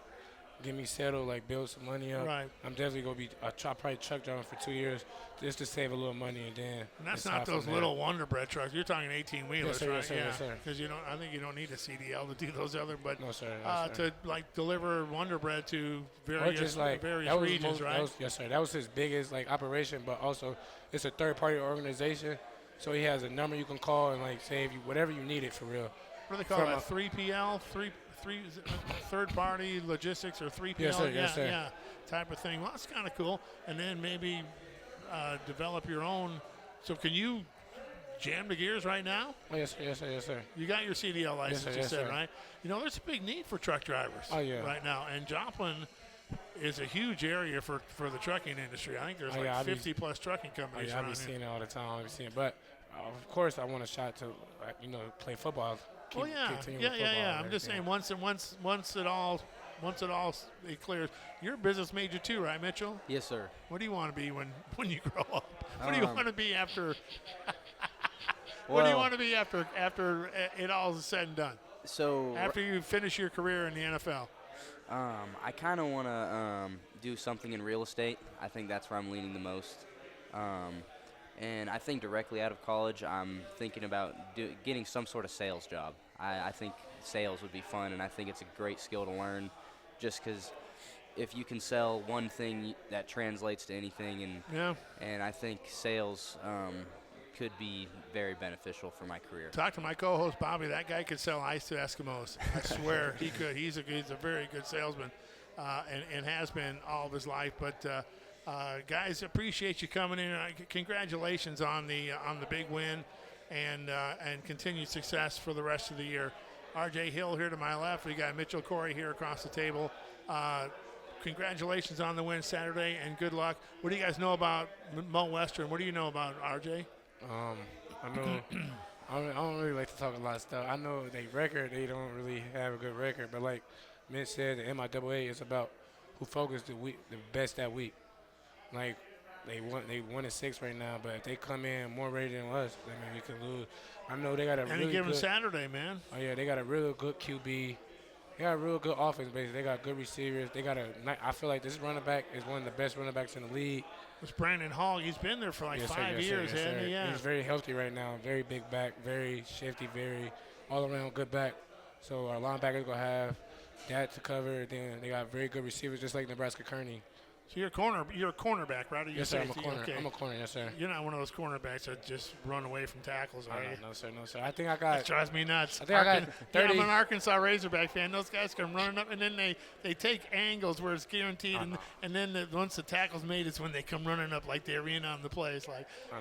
get me settled, like build some money up. Right. I'm definitely gonna be probably truck driving for 2 years just to save a little money, and then. And that's not those little Wonder Bread trucks. You're talking 18-wheelers, right? Yes, sir. Yes, sir. Because I think you don't need a CDL to do those other. But no, sir. No, to sir. like deliver Wonder Bread to various various regions, right? Yes, sir. That was his biggest operation, but also it's a third-party organization, so he has a number you can call and like save you whatever you need it for real. What do they call that? 3PL, third-party logistics, or 3PL? Yes, sir. Yes, sir. Yeah, type of thing. Well, that's kind of cool. And then maybe develop your own. So can you jam the gears right now? Oh, yes, sir. Yes, sir. Yes, sir. You got your CDL license, Yes, sir. you Yes, said, sir. right? There's a big need for truck drivers right now. And Joplin is a huge area for the trucking industry. I think there's 50-plus trucking companies around I be here. seeing it all the time. I be seeing, but of course, I want a shot to play football. Continue with football. I'm just saying once it all clears. You're a business major too, right, Mitchell? Yes, sir. What do you want to be when you grow up? What do you want to be after? What do you want to be after it all is said and done? So after you finish your career in the NFL. I kind of want to do something in real estate. I think that's where I'm leaning the most. And I think directly out of college, I'm thinking about getting some sort of sales job. I think sales would be fun, and I think it's a great skill to learn just because if you can sell one thing, that translates to anything. And I think sales could be very beneficial for my career. Talk to my co-host, Bobby. That guy could sell ice to Eskimos. I swear he could. He's a very good salesman and has been all of his life. But guys, appreciate you coming in. Congratulations on the big win and continued success for the rest of the year. RJ Hill here to my left. We got Mitchell Cory here across the table. Congratulations on the win Saturday, and good luck. What do you guys know about Mo Western? What do you know about RJ? I know. I don't really like to talk a lot of stuff. I know they don't really have a good record, but like Mitch said, the MIAA is about who focused the best that week. Like they 1-6 right now, but if they come in more ready than us, we could lose. I know they got a really given good Saturday, man. Oh yeah, they got a really good QB. They got a real good offense, basically. They got good receivers. I feel like this running back is one of the best running backs in the league. It's Brandon Hall. He's been there for 5 years, hasn't he? Yeah. He's very healthy right now. Very big back, very shifty, very all-around good back. So our linebackers going to have that to cover. Then they got very good receivers, just like Nebraska Kearney. So you're a cornerback, right? Yes, sir. I'm a corner. Okay. I'm a corner, yes, sir. You're not one of those cornerbacks that just run away from tackles, are you? No, sir. I think I got. That drives me nuts. I think I got 30. I'm an Arkansas Razorback fan. Those guys come running up, and then they take angles where it's guaranteed, and then once the tackle's made, it's when they come running up like they're in on the plays.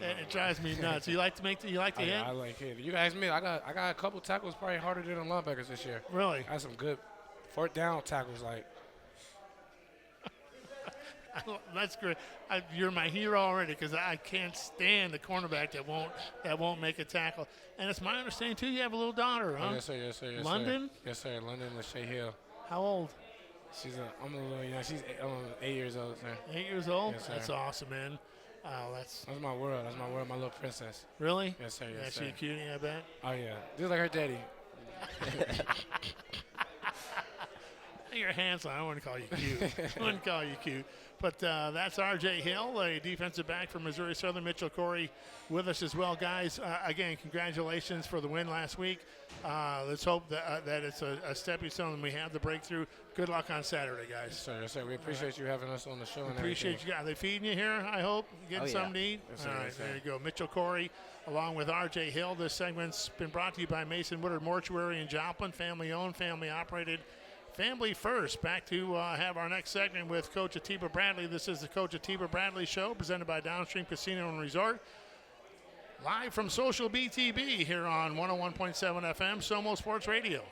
It drives me nuts. You like to hit? I like it. You guys, I got a couple tackles probably harder than the linebackers this year. Really? I had some good fourth down tackles, like. That's great. You're my hero already because I can't stand the cornerback that won't make a tackle. And it's my understanding too. You have a little daughter, huh? Oh, yes, sir. London? Yes, sir. London Lachey Hill. How old? I'm a little young. She's 8 years old, sir. 8 years old? Yes, sir. That's awesome, man. That's my world. That's my world. My little princess. Really? Yes, sir. Yes, sir. She a cutie, I bet. Oh yeah, just like her daddy. Your hands on. I wouldn't call you cute. I wouldn't call you cute. But that's RJ Hill, a defensive back from Missouri Southern. Mitchell Cory with us as well. Guys, again, congratulations for the win last week. Let's hope that it's a stepping stone and we have the breakthrough. Good luck on Saturday, guys. Yes, sir. Yes, sir. We appreciate you having us on the show. And Appreciate you. Are they feeding you here, I hope? Getting something to eat? Yes, sir. All right, Yes, sir. there you go. Mitchell Cory along with RJ Hill. This segment's been brought to you by Mason Woodard Mortuary in Joplin. Family owned, family operated. Family first. Back to have our next segment with Coach Atiba Bradley. This is the Coach Atiba Bradley Show presented by Downstream Casino and Resort. Live from Social BTB here on 101.7 FM, Somo Sports Radio.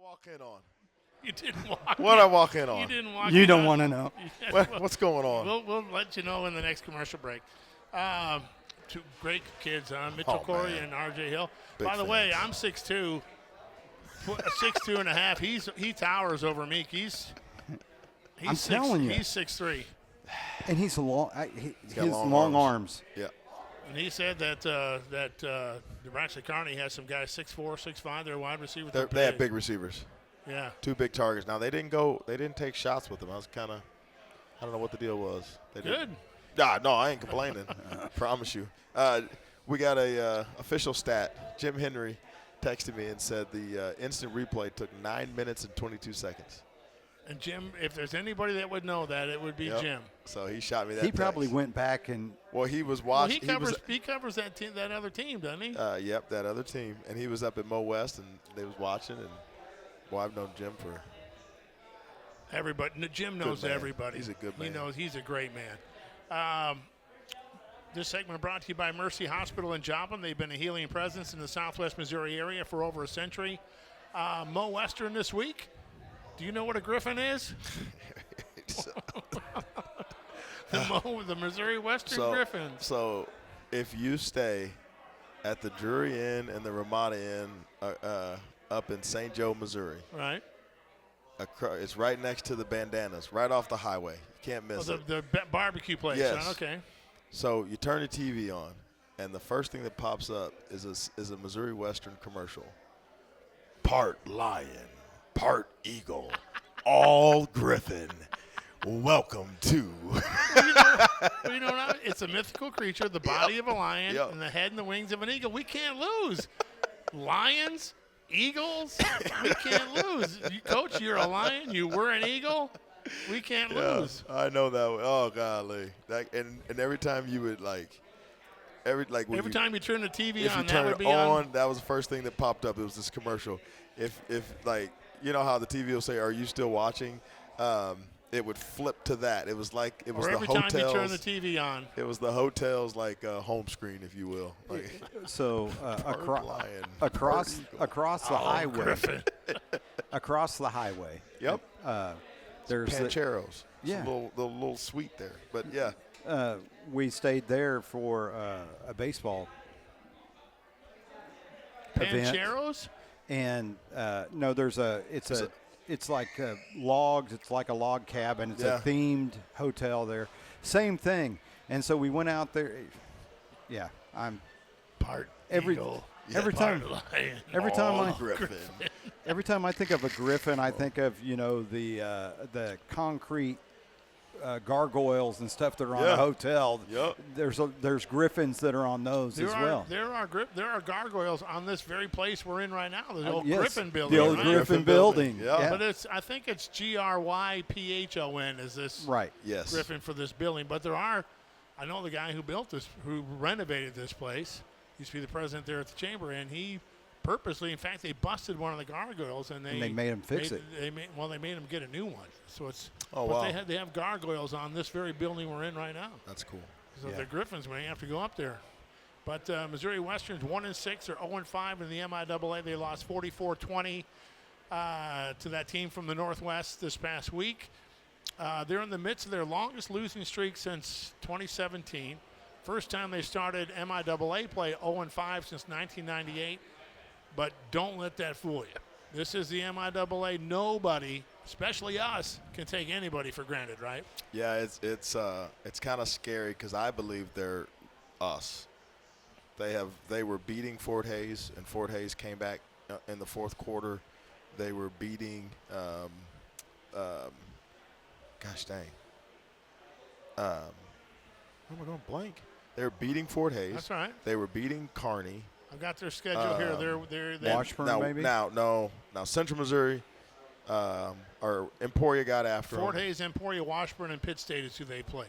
Walk in on? You didn't walk What I walk in on? You didn't walk You in don't on. want to know. What's going on? We'll let you know in the next commercial break. Two great kids, Mitchell Cory man. and RJ Hill. Big By the way, fans. I'm 6'2", 6'2" and a half. He towers over Meek. He's I'm telling you. He's 6'3". And he's long. got His long long arms. arms. Yeah. And he said that Nebraska Kearney has some guys 6'4", 6'5". They're wide receivers. They have big receivers. Yeah. Two big targets. Now they didn't take shots with them. I was kind of, I don't know what the deal was. They Good. didn't. No, I ain't complaining. I promise you. We got a official stat. Jim Henry texted me and said the instant replay took 9 minutes and 22 seconds. And Jim, if there's anybody that would know that, it would be Yep. Jim. So he shot me that. He probably text. went back and Well, he was Well, watching. he covers that team, that other team, doesn't he? Yep, that other team, and he was up at Mo West, and they was watching. And boy, I've known Jim for Everybody. Jim knows man. everybody. He's a good He man. knows he's a great man. This segment brought to you by Mercy Hospital in Joplin. They've been a healing presence in the southwest Missouri area for over a century. Mo Western this week. Do you know what a griffin is? The Missouri Western Griffins. So if you stay at the Drury Inn and the Ramada Inn up in St. Joe, Missouri. Right. It's right next to the Bandanas, right off the highway. You can't miss it. The barbecue place. Yes. Right? Okay. So you turn the TV on, and the first thing that pops up is a Missouri Western commercial. Part lion, part eagle, all griffin. Welcome to. You know what? It's a mythical creature, the body of a lion and the head and the wings of an eagle. We can't lose. Lions, eagles, we can't lose. Coach, you're a lion. You were an eagle. We can't lose. I know that one. Oh, golly. And every time you would, every time you turn the TV if on, you that turn would be it on. That was the first thing that popped up. It was this commercial. If you know how the TV will say, "Are you still watching?" It would flip to that. It was the hotels. Every time you turn the TV on. It was the hotels home screen, if you will. So across the highway. Across the highway. Yep. There's Pancheros. Yeah. The little suite there. But yeah. We stayed there for a baseball event. Pancheros? And no, it's like logs. It's like a log cabin. It's a themed hotel there. Same thing. And so we went out there. Yeah, I'm part eagle. Every time I think of a griffin, I think of the concrete gargoyles and stuff that are on a hotel. Yep. There's griffins that are on those as well. There are gargoyles on this very place we're in right now. The old Yes, Griffin building. the old right? Griffin building. Yeah. But I think it's GRYPHON is this Right. Yes. Griffin for this building. But I know the guy who renovated this place, used to be the president there at the chamber, and he purposely, in fact, they busted one of the gargoyles and they made him fix it. They made him get a new one. So it's. Oh, but wow. they have gargoyles on this very building we're in right now. That's cool. So the Griffins may have to go up there. But Missouri Western's 1-6 or 0-5 in the MIAA. They lost 44-20 to that team from the Northwest this past week. They're in the midst of their longest losing streak since 2017. First time they started MIAA play 0-5 since 1998. But don't let that fool you. This is the MIAA. Nobody, especially us, can take anybody for granted, right? Yeah, it's kind of scary because I believe they're us. They were beating Fort Hays, and Fort Hays came back in the fourth quarter. They were beating, gosh dang. Where am I going blank? They were beating Fort Hays. That's right. They were beating Kearney. I've got their schedule here. They're Washburn, maybe? Now Central Missouri, or Emporia got after Fort them. Hays, Emporia, Washburn, and Pitt State is who they played.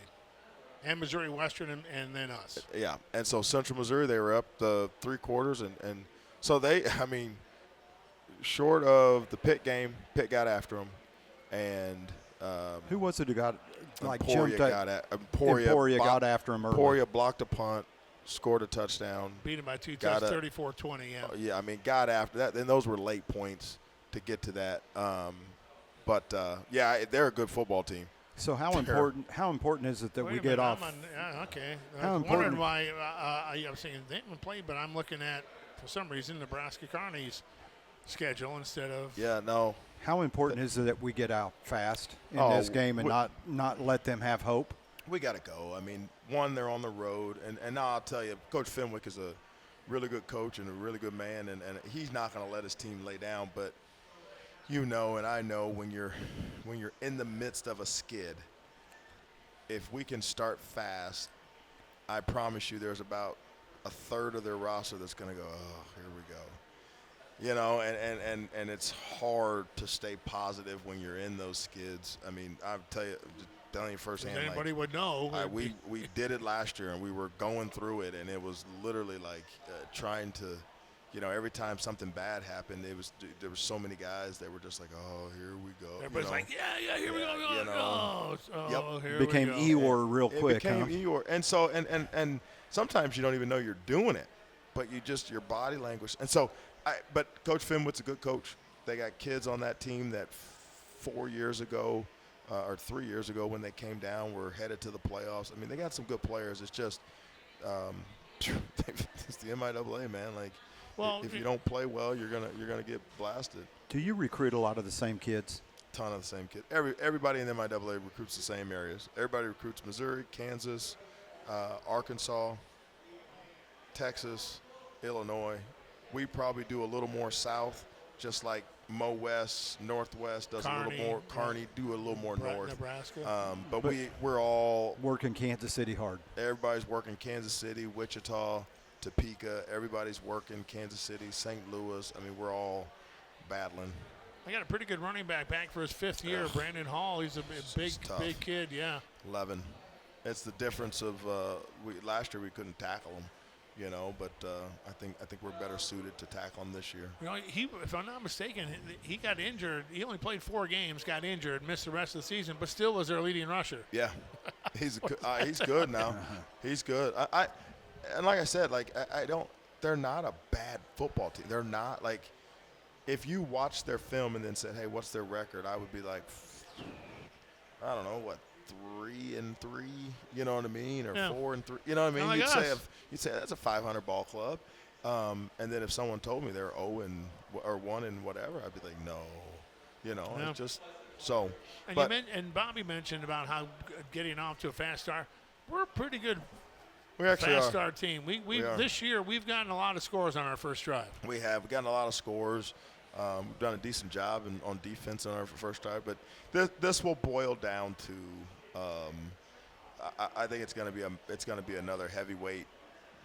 And Missouri Western and then us. Yeah, and so Central Missouri, they were up the three quarters, and so short of the Pitt game, Pitt got after them, and Who was it who got Emporia jumped got Emporia got after him early. Emporia blocked a punt, scored a touchdown. Beat them by 2 touchdowns, 34-20. Yeah, got after that, and those were late points to get to that. They're a good football team. So how important is it that we get off? Okay. How I was important- wondering why I was saying they haven't played, but I'm looking at, for some reason, Nebraska Kearney's schedule instead of. Yeah, no. How important is it that we get out fast in this game and not let them have hope? We got to go. I mean, one, they're on the road, and now I'll tell you, Coach Fenwick is a really good coach and a really good man, and he's not going to let his team lay down. But and I know when you're in the midst of a skid, if we can start fast, I promise you, there's about a third of their roster that's going to go, oh, here we go. And it's hard to stay positive when you're in those skids. I mean, I'll tell you, telling you firsthand. Anybody would know. We did it last year, and we were going through it, and it was literally like trying to every time something bad happened, there were so many guys that were just like, oh, here we go. Everybody's like, yeah, here we go. Here Became we go. Eeyore real quick. It became huh? Eeyore. And so, and sometimes you don't even know you're doing it, but your body language. And so, but Coach Fenwick's a good coach. They got kids on that team that 4 years ago or 3 years ago when they came down were headed to the playoffs. I mean, they got some good players. It's just it's the MIAA, man. Like, Well, if you don't play well, you're gonna get blasted. Do you recruit a lot of the same kids? Ton of the same kids. Everybody in the MIAA recruits the same areas. Everybody recruits Missouri, Kansas, Arkansas, Texas, Illinois. We probably do a little more south, just like Mo West, Northwest does a little more. Kearney do a little more north. Nebraska. But we're all working Kansas City hard. Everybody's working Kansas City, Wichita, Topeka. Everybody's working Kansas City, St. Louis. I mean, we're all battling. I got a pretty good running back for his 5th year, Brandon Hall. He's a big kid, yeah. 11. It's the difference of last year we couldn't tackle him. But I think we're better suited to tackle him this year. If I'm not mistaken, he got injured. He only played 4 games, got injured, missed the rest of the season, but still was their leading rusher. Yeah, he's good now. He's good. And like I said, they're not a bad football team. They're not like, if you watch their film and then said, hey, what's their record? I would be like, I don't know what. 3-3, you know what I mean, or 4-3, you know what I mean. You'd say that's a 500 ball club, and then if someone told me they're 0 or 1 and whatever, I'd be like, no, it's just so. And Bobby mentioned about how getting off to a fast start. We're a pretty good. We actually fast are. start team. We this year we've gotten a lot of scores on our first drive. We've gotten a lot of scores. We've done a decent job on defense on our first drive, but this will boil down to. I think it's going to be another heavyweight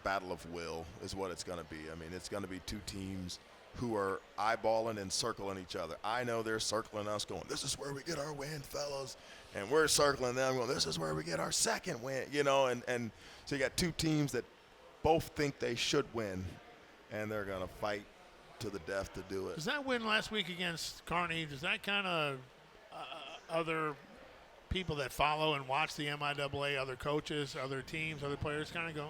battle of will is what it's going to be. I mean, it's going to be 2 teams who are eyeballing and circling each other. I know they're circling us, going, "This is where we get our win, fellas," and we're circling them, going, "This is where we get our second win." And so you got 2 teams that both think they should win, and they're going to fight to the death to do it. Does that win last week against Kearney? Does that kind of other people that follow and watch the MIAA, other coaches, other teams, other players, kind of go,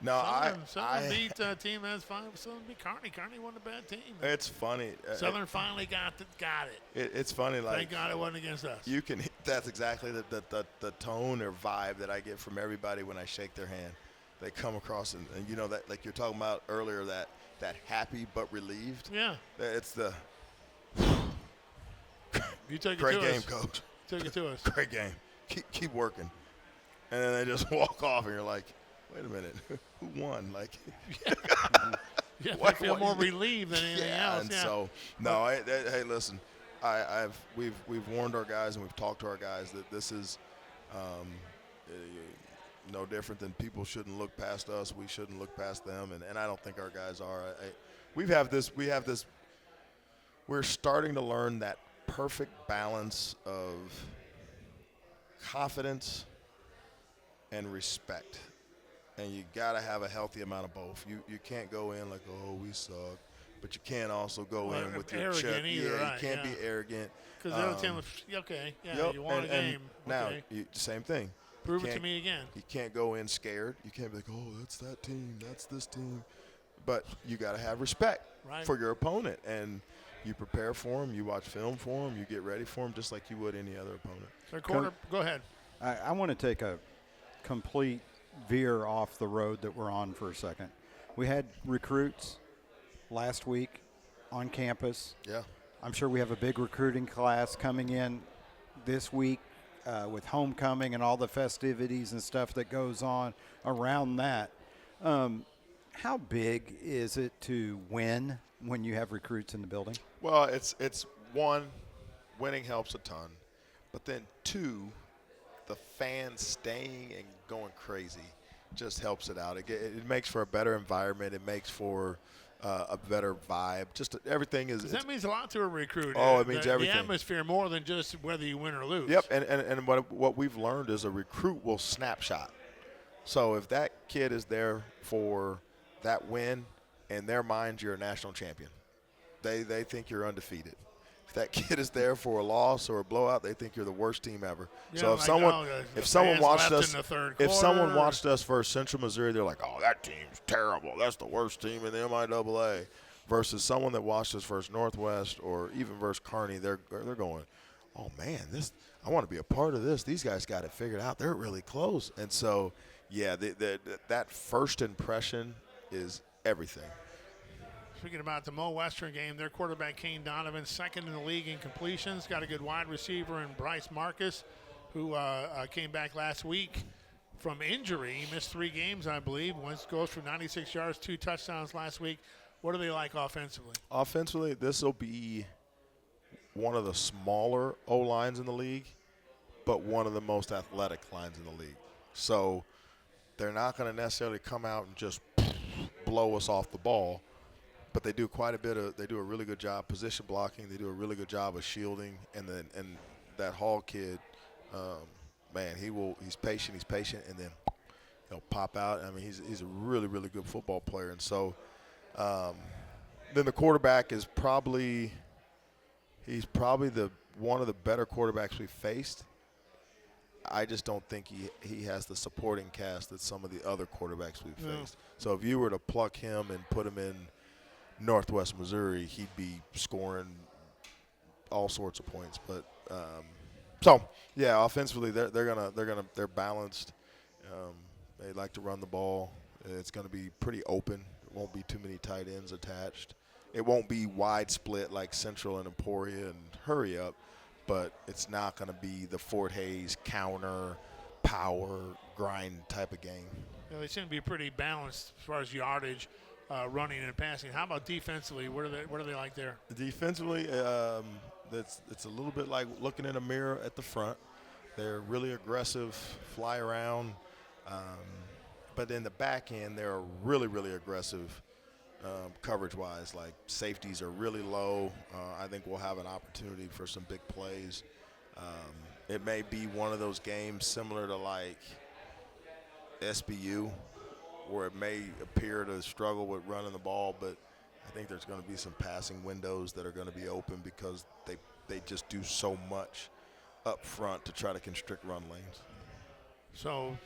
no, Southern beat a team that's fine. Southern beat Kearney. Kearney wasn't a bad team. It's funny. Southern finally got it. It's funny. Like, thank God it wasn't against us. That's exactly the tone or vibe that I get from everybody when I shake their hand. They come across and that, like you're talking about earlier, that happy but relieved. Yeah. It's the you took great it to game, us. coach. Took it to us. Great game. Keep working. And then they just walk off, and you're like, wait a minute, who won? Like, yeah, I feel more relieved than anything else. And so, no, hey, listen, we've warned our guys and we've talked to our guys that this is no different than people shouldn't look past us. We shouldn't look past them, and I don't think our guys are. We have this. We're starting to learn that perfect balance of confidence and respect, and you got to have a healthy amount of both. You can't go in like, oh, we suck, but you can't also go in with your chest. Either, you right, can't be arrogant. Because the other team, you won a game. Now, okay. Same thing. Prove it to me again. You can't go in scared. You can't be like, oh, that's that team, that's this team. But you got to have respect for your opponent, and you prepare for them. You watch film for them. You get ready for them just like you would any other opponent. Go ahead. I want to take a complete veer off the road that we're on for a second. We had recruits last week on campus. Yeah. I'm sure we have a big recruiting class coming in this week with homecoming and all the festivities and stuff that goes on around that. How big is it to win when you have recruits in the building? Well, it's one, winning helps a ton, but then 2, the fans staying and going crazy just helps it out. It makes for a better environment. It makes for a better vibe. Just everything is. That means a lot to a recruit. Oh, it means everything. The atmosphere more than just whether you win or lose. Yep, and what we've learned is a recruit will snapshot. So if that kid is there for that win, in their mind, you're a national champion. They think you're undefeated. If that kid is there for a loss or a blowout, they think you're the worst team ever. Yeah, so if someone watched us versus Central Missouri, they're like, "Oh, that team's terrible. That's the worst team in the MIAA." Versus someone that watched us versus Northwest or even versus Kearney, they're going, "Oh man, I want to be a part of this. These guys got it figured out. They're really close." And so, yeah, that first impression is everything. Speaking about the Mo Western game, their quarterback, Kane Donovan, second in the league in completions. Got a good wide receiver in Bryce Marcus, who came back last week from injury. He missed 3 games, I believe. Goes for 96 yards, 2 touchdowns last week. What are they like offensively? Offensively, this will be one of the smaller O-lines in the league, but one of the most athletic lines in the league. So they're not going to necessarily come out and just blow us off the ball, but they do they do a really good job position blocking. They do a really good job of shielding, and that Hall kid, man, he's patient, and then he'll pop out. I mean, he's a really, really good football player. And so then the quarterback is probably one of the better quarterbacks we've faced. I just don't think he has the supporting cast that some of the other quarterbacks we've faced. So if you were to pluck him and put him in Northwest Missouri, he'd be scoring all sorts of points. But offensively they're balanced. They like to run the ball. It's going to be pretty open. It won't be too many tight ends attached. It won't be wide split like Central and Emporia and hurry up, but it's not going to be the Fort Hays counter, power, grind type of game. Yeah, they seem to be pretty balanced as far as yardage, running and passing. How about defensively? What are they like there? Defensively, it's a little bit like looking in a mirror at the front. They're really aggressive, fly around, but in the back end, they're really, really aggressive. Coverage-wise, like safeties are really low. I think we'll have an opportunity for some big plays. It may be one of those games similar to like SBU, where it may appear to struggle with running the ball, but I think there's going to be some passing windows that are going to be open because they just do so much up front to try to constrict run lanes. So,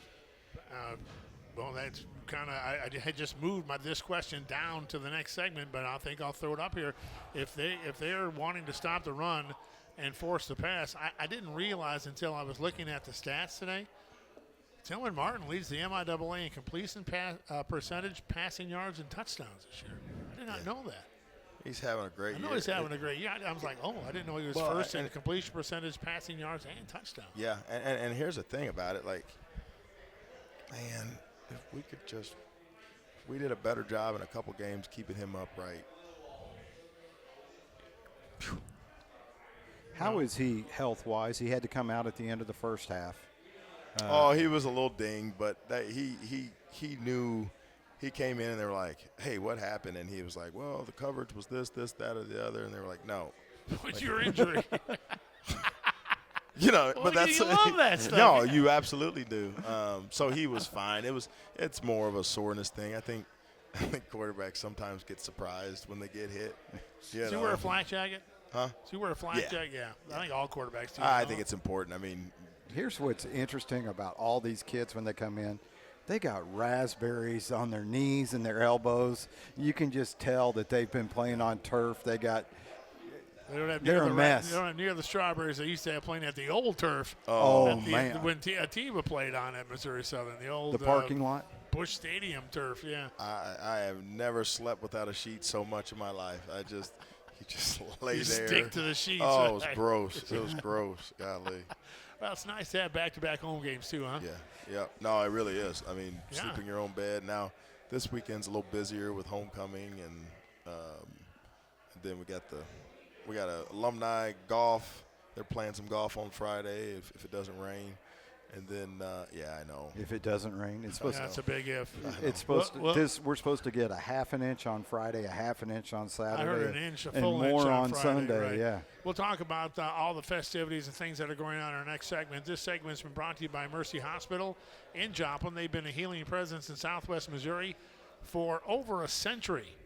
that's kind of I had just moved this question down to the next segment, but I think I'll throw it up here. If they're wanting to stop the run and force the pass, I didn't realize until I was looking at the stats today. Tillman Martin leads the MIAA in completion percentage, passing yards, and touchdowns this year. I did not know that. He's having a great year. I know he's having a great year. I was like, I didn't know he was first in completion percentage, passing yards, and touchdowns. Yeah, and here's the thing about it. Like, man, if we did a better job in a couple games keeping him upright. How is he health-wise? He had to come out at the end of the first half. He was a little dinged, but he knew. He came in and they were like, "Hey, what happened?" And he was like, "Well, the coverage was this, that, or the other." And they were like, "No, what's your injury?" But that's you love that stuff. No, you absolutely do. So he was fine. It's more of a soreness thing. I think quarterbacks sometimes get surprised when they get hit. Does he wear a flak jacket? Huh? Does he wear a flak jacket? Yeah. I think all quarterbacks do. I think it's important. I mean, here's what's interesting about all these kids when they come in. They got raspberries on their knees and their elbows. You can just tell that they've been playing on turf. They're a mess. They don't have near the strawberries they used to have playing at the old turf. Man. When Atiba played on at Missouri Southern, the parking lot? Busch Stadium turf, yeah. I have never slept without a sheet so much in my life. You just lay you there. Stick to the sheets. Oh, it was gross. It was gross. Golly. Well, it's nice to have back-to-back home games too, huh? Yeah. No, it really is. I mean, sleep in your own bed. Now, this weekend's a little busier with homecoming, and then we got a alumni golf. They're playing some golf on Friday if it doesn't rain. And then, I know. If it doesn't rain, it's supposed to. That's a big if. It's supposed we're supposed to get a half an inch on Friday, a half an inch on Saturday. I heard an inch, a and full more inch on Friday, Sunday. right. Yeah. We'll talk about all the festivities and things that are going on in our next segment. This segment's been brought to you by Mercy Hospital in Joplin. They've been a healing presence in Southwest Missouri for over a century.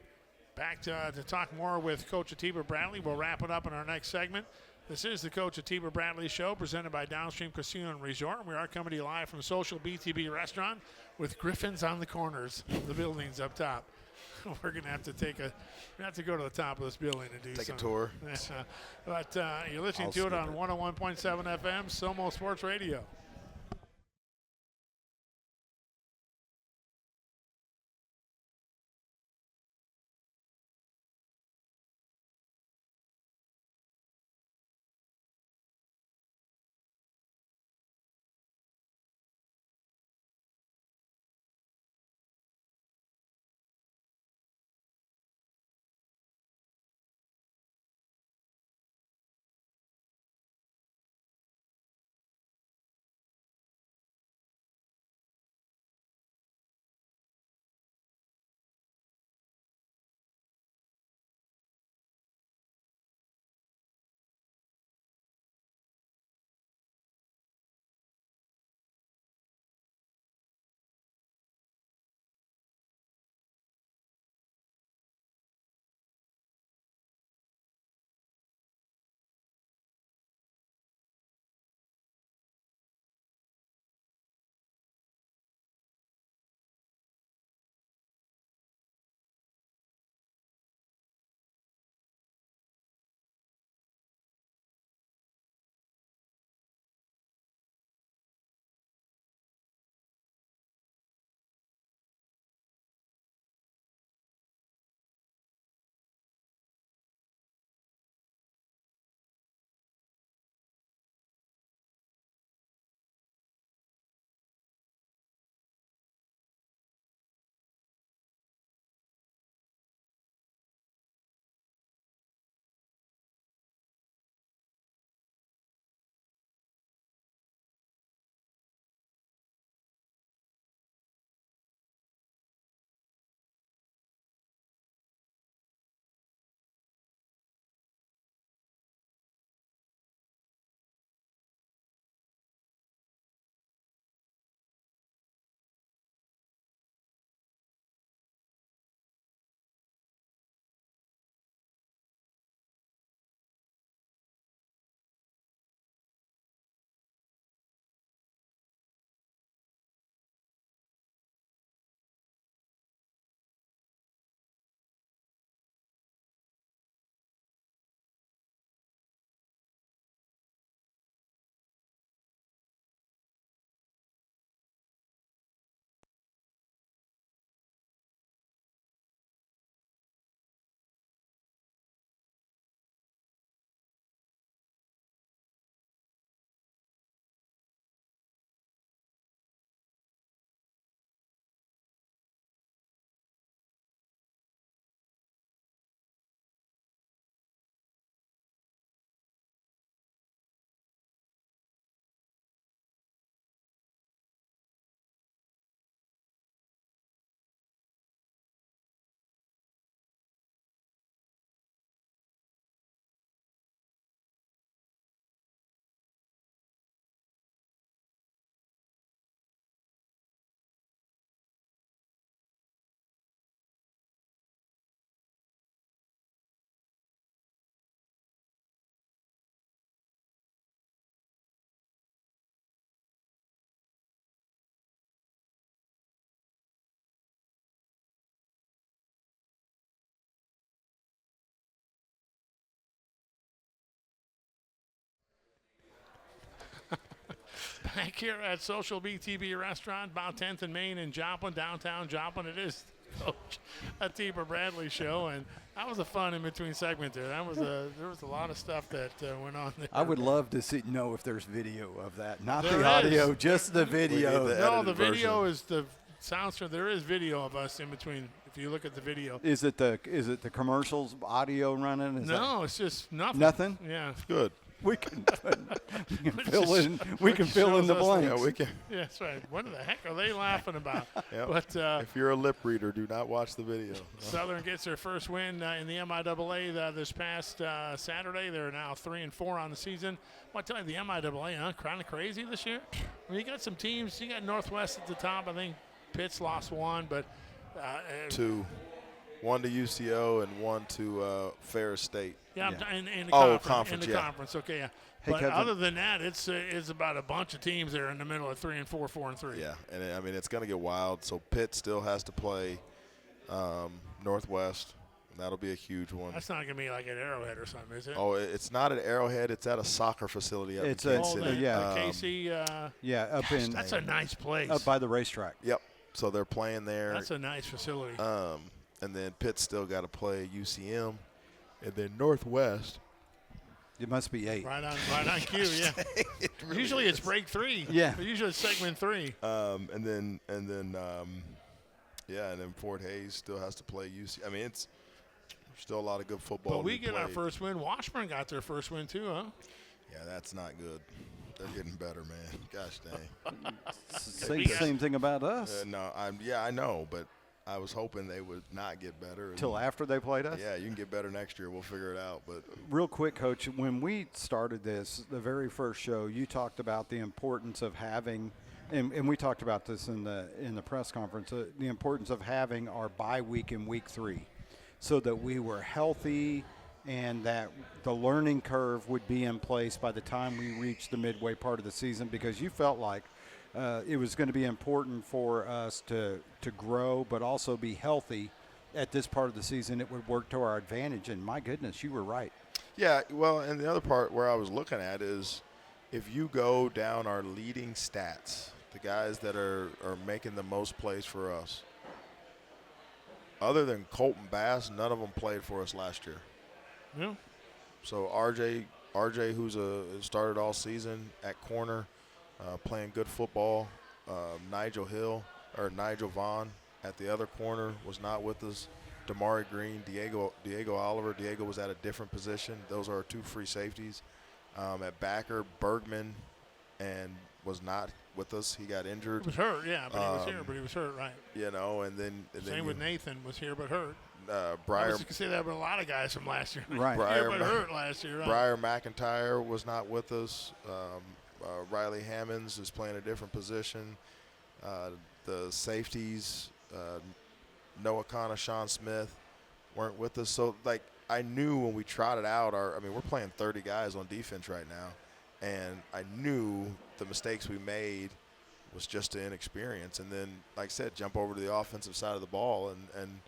Back to talk more with Coach Atiba Bradley. We'll wrap it up in our next segment. This is the Coach Atiba Bradley Show, presented by Downstream Casino Resort. We are coming to you live from Social BTB Restaurant with griffins on the corners of the buildings up top. We're going to have to go to the top of this building and do Take something. a tour. But you're listening to it on 101.7 FM, Somo Sports Radio. Back here at Social BTB Restaurant, about 10th and Main in Joplin, downtown Joplin. It is Coach Atiba Bradley Show, and that was a fun in between segment there. There was a lot of stuff that went on there. I would love to know if there's video of that, not There the is. audio, just the video. No, the video is the sounds. There is video of us in between. If you look at the video, Is it the commercials audio running? no, it's just nothing. Nothing? Yeah. Good. We can fill in. We can fill in the shows us blanks. Yeah, we can. Yeah, that's right. What the heck are they laughing about? Yep. But If you're a lip reader, do not watch the video. Southern gets their first win in the MIAA this past Saturday. They're now 3-4 on the season. Well, I tell you, the MIAA, kind of crazy this year. I mean, you got some teams. You got Northwest at the top. I think Pitt's lost one, but Two. One to UCO and one to Ferris State. Yeah, Yeah. in the Oh, conference. In the yeah. conference, okay, yeah. Hey, But Kevin. other than that, it's about a bunch of teams that are in the middle of 3 and 4, 4 and 3. Yeah, and I mean it's going to get wild. So Pitt still has to play Northwest. That'll be a huge one. That's not going to be like at Arrowhead or something, is it? Oh, it's not at Arrowhead. It's at a soccer facility up It's in a- Kansas City. yeah. KC. Yeah, up in That's a nice place. up by the racetrack. Yep. So they're playing there. That's a nice facility. And then Pitt still got to play UCM. And then Northwest. It must be 8. right on cue, yeah. It really Usually it's is. break 3. Yeah. But usually it's segment 3. And then Fort Hays still has to play UC. I mean, it's still a lot of good football. But we to be get our played. first win. Washburn got their first win too, huh? Yeah, that's not good. They're getting better, man. Gosh dang. Say the same thing about us. No, I know, but I was hoping they would not get better. Till after they played us? Yeah, you can get better next year. We'll figure it out. But Real quick, Coach, when we started this, the very first show, you talked about the importance of having, and we talked about this in the press conference, the importance of having our bye week in week 3 so that we were healthy and that the learning curve would be in place by the time we reached the midway part of the season, because you felt like it was going to be important for us to grow but also be healthy at this part of the season. It would work to our advantage, and my goodness, you were right. yeah, well, and the other part where I was looking at is if you go down our leading stats, the guys that are making the most plays for us, other than Colton Bass, none of them played for us last year. Yeah. So RJ, who's started all season at corner, playing good football. Nigel Vaughn at the other corner was not with us. Damari Green, Diego Oliver. Diego was at a different position. Those are our 2 free safeties. At backer, Bergman, and was not with us. He got injured. He was hurt, yeah, but he was here, but he was hurt, right. You know, and then Same with Nathan, was here but hurt. Briar. You can say that about a lot of guys from last year. Right. Here but hurt last year, right. Briar McIntyre was not with us. Riley Hammonds is playing a different position. The safeties, Noah Connor, Sean Smith, weren't with us. So, like, I knew when we trotted out we're playing 30 guys on defense right now, and I knew the mistakes we made was just the inexperience. And then, like I said, jump over to the offensive side of the ball, and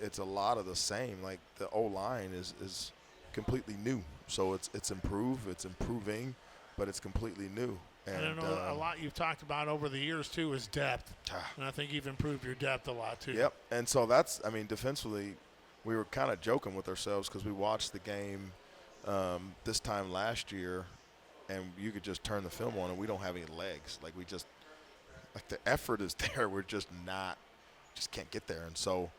it's a lot of the same. Like, the O-line is completely new. So it's improving, but it's completely new. And I don't know, a lot you've talked about over the years, too, is depth. And I think you've improved your depth a lot, too. Yep. And so defensively, we were kind of joking with ourselves because we watched the game this time last year, and you could just turn the film on, and we don't have any legs. Like, the effort is there. We're just can't get there. And so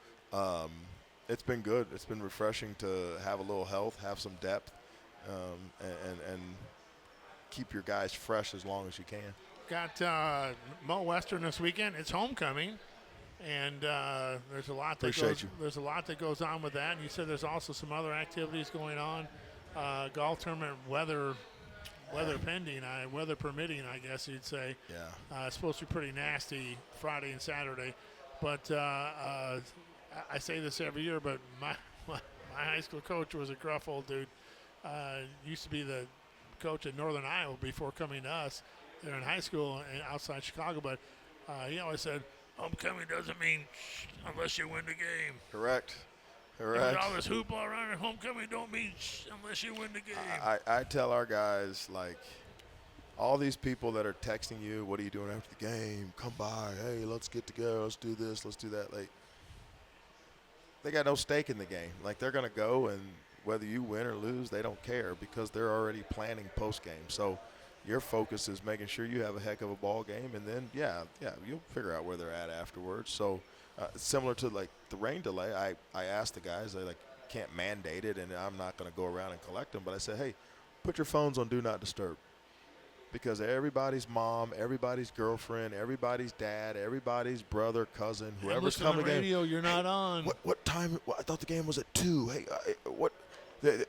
it's been good. It's been refreshing to have a little health, have some depth, and keep your guys fresh as long as you can. Got Mo Western this weekend. It's homecoming, and there's a lot that Appreciate you. There's a lot that goes on with that. And you said there's also some other activities going on. Golf tournament, weather pending, weather permitting, I guess you'd say. Yeah. It's supposed to be pretty nasty Friday and Saturday, but I say this every year. But my high school coach was a gruff old dude. Used to be the coach at Northern Iowa before coming to us. They're in high school and outside Chicago, but he always said, homecoming doesn't mean unless you win the game. Correct. There's all this hoopla around it. Homecoming don't mean unless you win the game. I tell our guys, like, all these people that are texting you, what are you doing after the game? Come by. Hey, let's get together. Let's do this. Let's do that. Like, they got no stake in the game. Like, they're going to go, and whether you win or lose, they don't care because they're already planning post-game. So your focus is making sure you have a heck of a ball game, and then, yeah, you'll figure out where they're at afterwards. So similar to, like, the rain delay, I asked the guys, they, like, can't mandate it, and I'm not going to go around and collect them. But I said, hey, put your phones on Do Not Disturb, because everybody's mom, everybody's girlfriend, everybody's dad, everybody's brother, cousin, whoever's coming coming in. radio, you're not on. What time? I thought the game was at 2. Hey, what?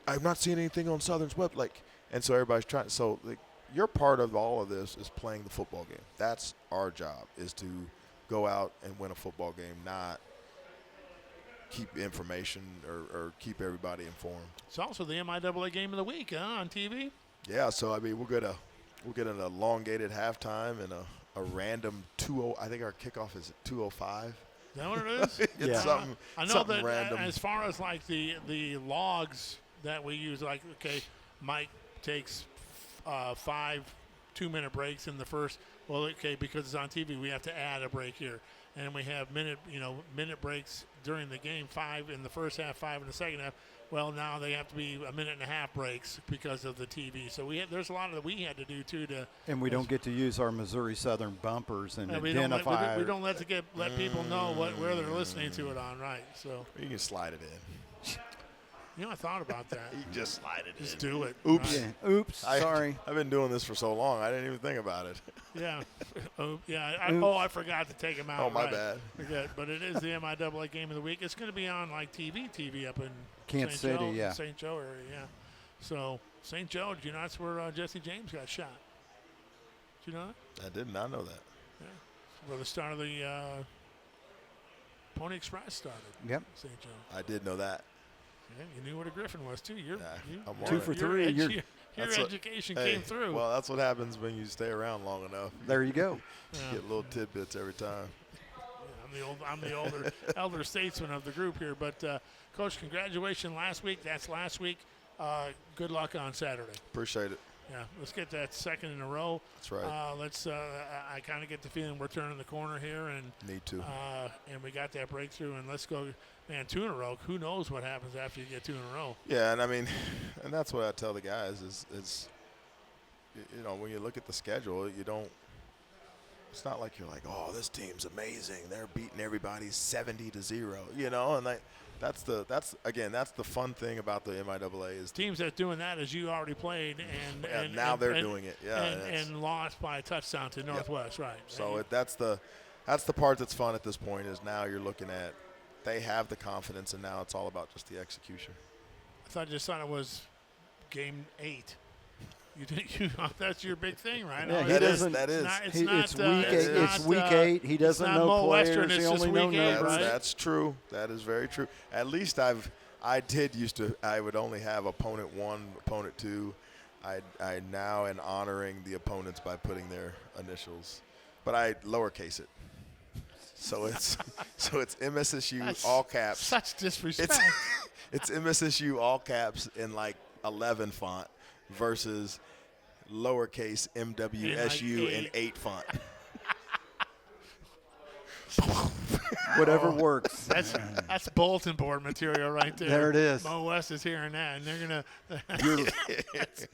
I'm not seeing anything on Southern's web. Like, and so everybody's trying. So, like, your part of all of this is playing the football game. That's our job, is to go out and win a football game, not keep information or keep everybody informed. It's also the MIAA game of the week, on TV. Yeah, so I mean, we'll get an elongated halftime and a random 2:0. I think our kickoff is at 2:05. Is that what it is? It's something. I know something that random. as far as like the logs that we use, like Mike takes 5 2-minute breaks in the first. Well, because it's on TV, we have to add a break here, and we have minute breaks during the game, 5 in the first half, 5 in the second half. Well, now they have to be a minute and a half breaks because of the TV. So there's a lot that we had to do too And we don't get to use our Missouri Southern bumpers and we identify. we don't let people know where they're listening to it on, right? So You can slide it in. I thought about that. You just slide it in. Just do it. Oops. Right? Yeah. Oops. Sorry. I've been doing this for so long, I didn't even think about it. Yeah. I forgot to take them out. Oh, my right. bad. Forget. But it is the MIAA game of the week. It's going to be on like TV up in Kansas St. City, Joe, yeah. St. Joe area, yeah. So St. Joe, that's where Jesse James got shot. Do you know that? I did not know that. Yeah. Where the start of the Pony Express started. Yep. St. Joe. I did know that. Yeah, you knew what a Griffin was too. I'm on 2 it. for 3. Your That's what- education Hey, came through. Well, that's what happens when you stay around long enough. There you go. Yeah. You get little tidbits every time. I'm the older elder statesman of the group here. But Coach, congratulations last week. That's last week. Good luck on Saturday. Appreciate it. Yeah, let's get that second in a row. That's right. I kind of get the feeling we're turning the corner here, and Need to. and we got that breakthrough. And let's go, man. 2 in a row. Who knows what happens after you get 2 in a row? Yeah, and I mean, and that's what I tell the guys is when you look at the schedule, you don't. It's not like you're like, oh, this team's amazing. They're beating everybody 70-0. And that's the fun thing about the MIAA is Teams that's doing that is you already played, and now they're doing it. Yeah, and lost by a touchdown to Northwest, right? So that's the part that's fun at this point is now you're looking at they have the confidence, and now it's all about just the execution. I just thought it was game 8. That's your big thing, right? Yeah, That is. It's week 8. He doesn't know Mo players. Western, it's he just only know week 8, numbers. right? That's true. That is very true. At least I would only have opponent 1, opponent 2. I now am honoring the opponents by putting their initials, but I lowercase it. So it's MSSU all caps. Such disrespect. It's MSSU all caps in like 11 font versus lowercase MWSU in 8 font. Whatever works. That's bulletin board material right there. There it is. Mo West is hearing that, and they're gonna.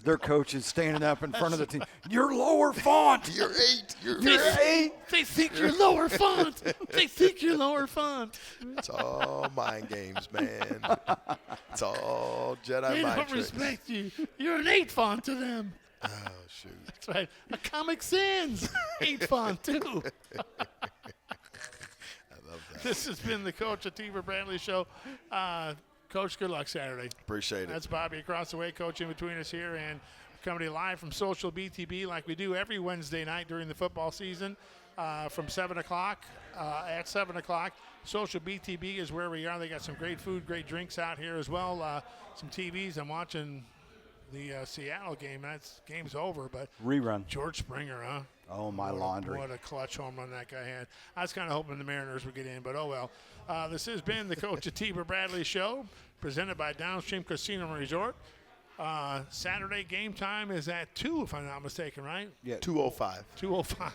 Their coach is standing up in front of the team. You're lower font. You're 8. You're 8. They think you're lower font. They think you're lower font. It's all mind games, man. It's all Jedi They mind don't tricks. respect you. You're an 8 font to them. Oh, shoot. That's right. A Comic Sans 8 font too. I love that. This has been the Coach Atiba Bradley Show. Coach, good luck Saturday. Appreciate it. That's Bobby across the way, Coach in between us here, and coming to you live from Social BTB like we do every Wednesday night during the football season from 7 o'clock. At 7 o'clock, Social BTB is where we are. They got some great food, great drinks out here as well. Some TVs. I'm watching the Seattle game. Game's over, but Rerun. George Springer, huh? Oh, my laundry. What a clutch home run that guy had. I was kind of hoping the Mariners would get in, but oh well. This has been the Coach Atiba Bradley Show, presented by Downstream Casino Resort. Saturday game time is at 2, if I'm not mistaken, right? Yeah. 2:05. 2:05.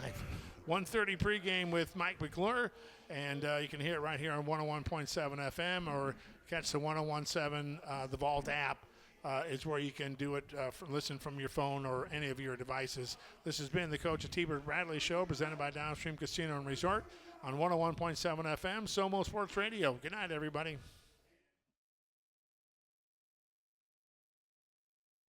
1:30 pregame with Mike McClure, and you can hear it right here on 101.7 FM or catch the 101.7 the Vault app. Is where you can do it, listen from your phone or any of your devices. This has been the Coach Atiba Bradley Show, presented by Downstream Casino and Resort on 101.7 FM, Somo Sports Radio. Good night, everybody.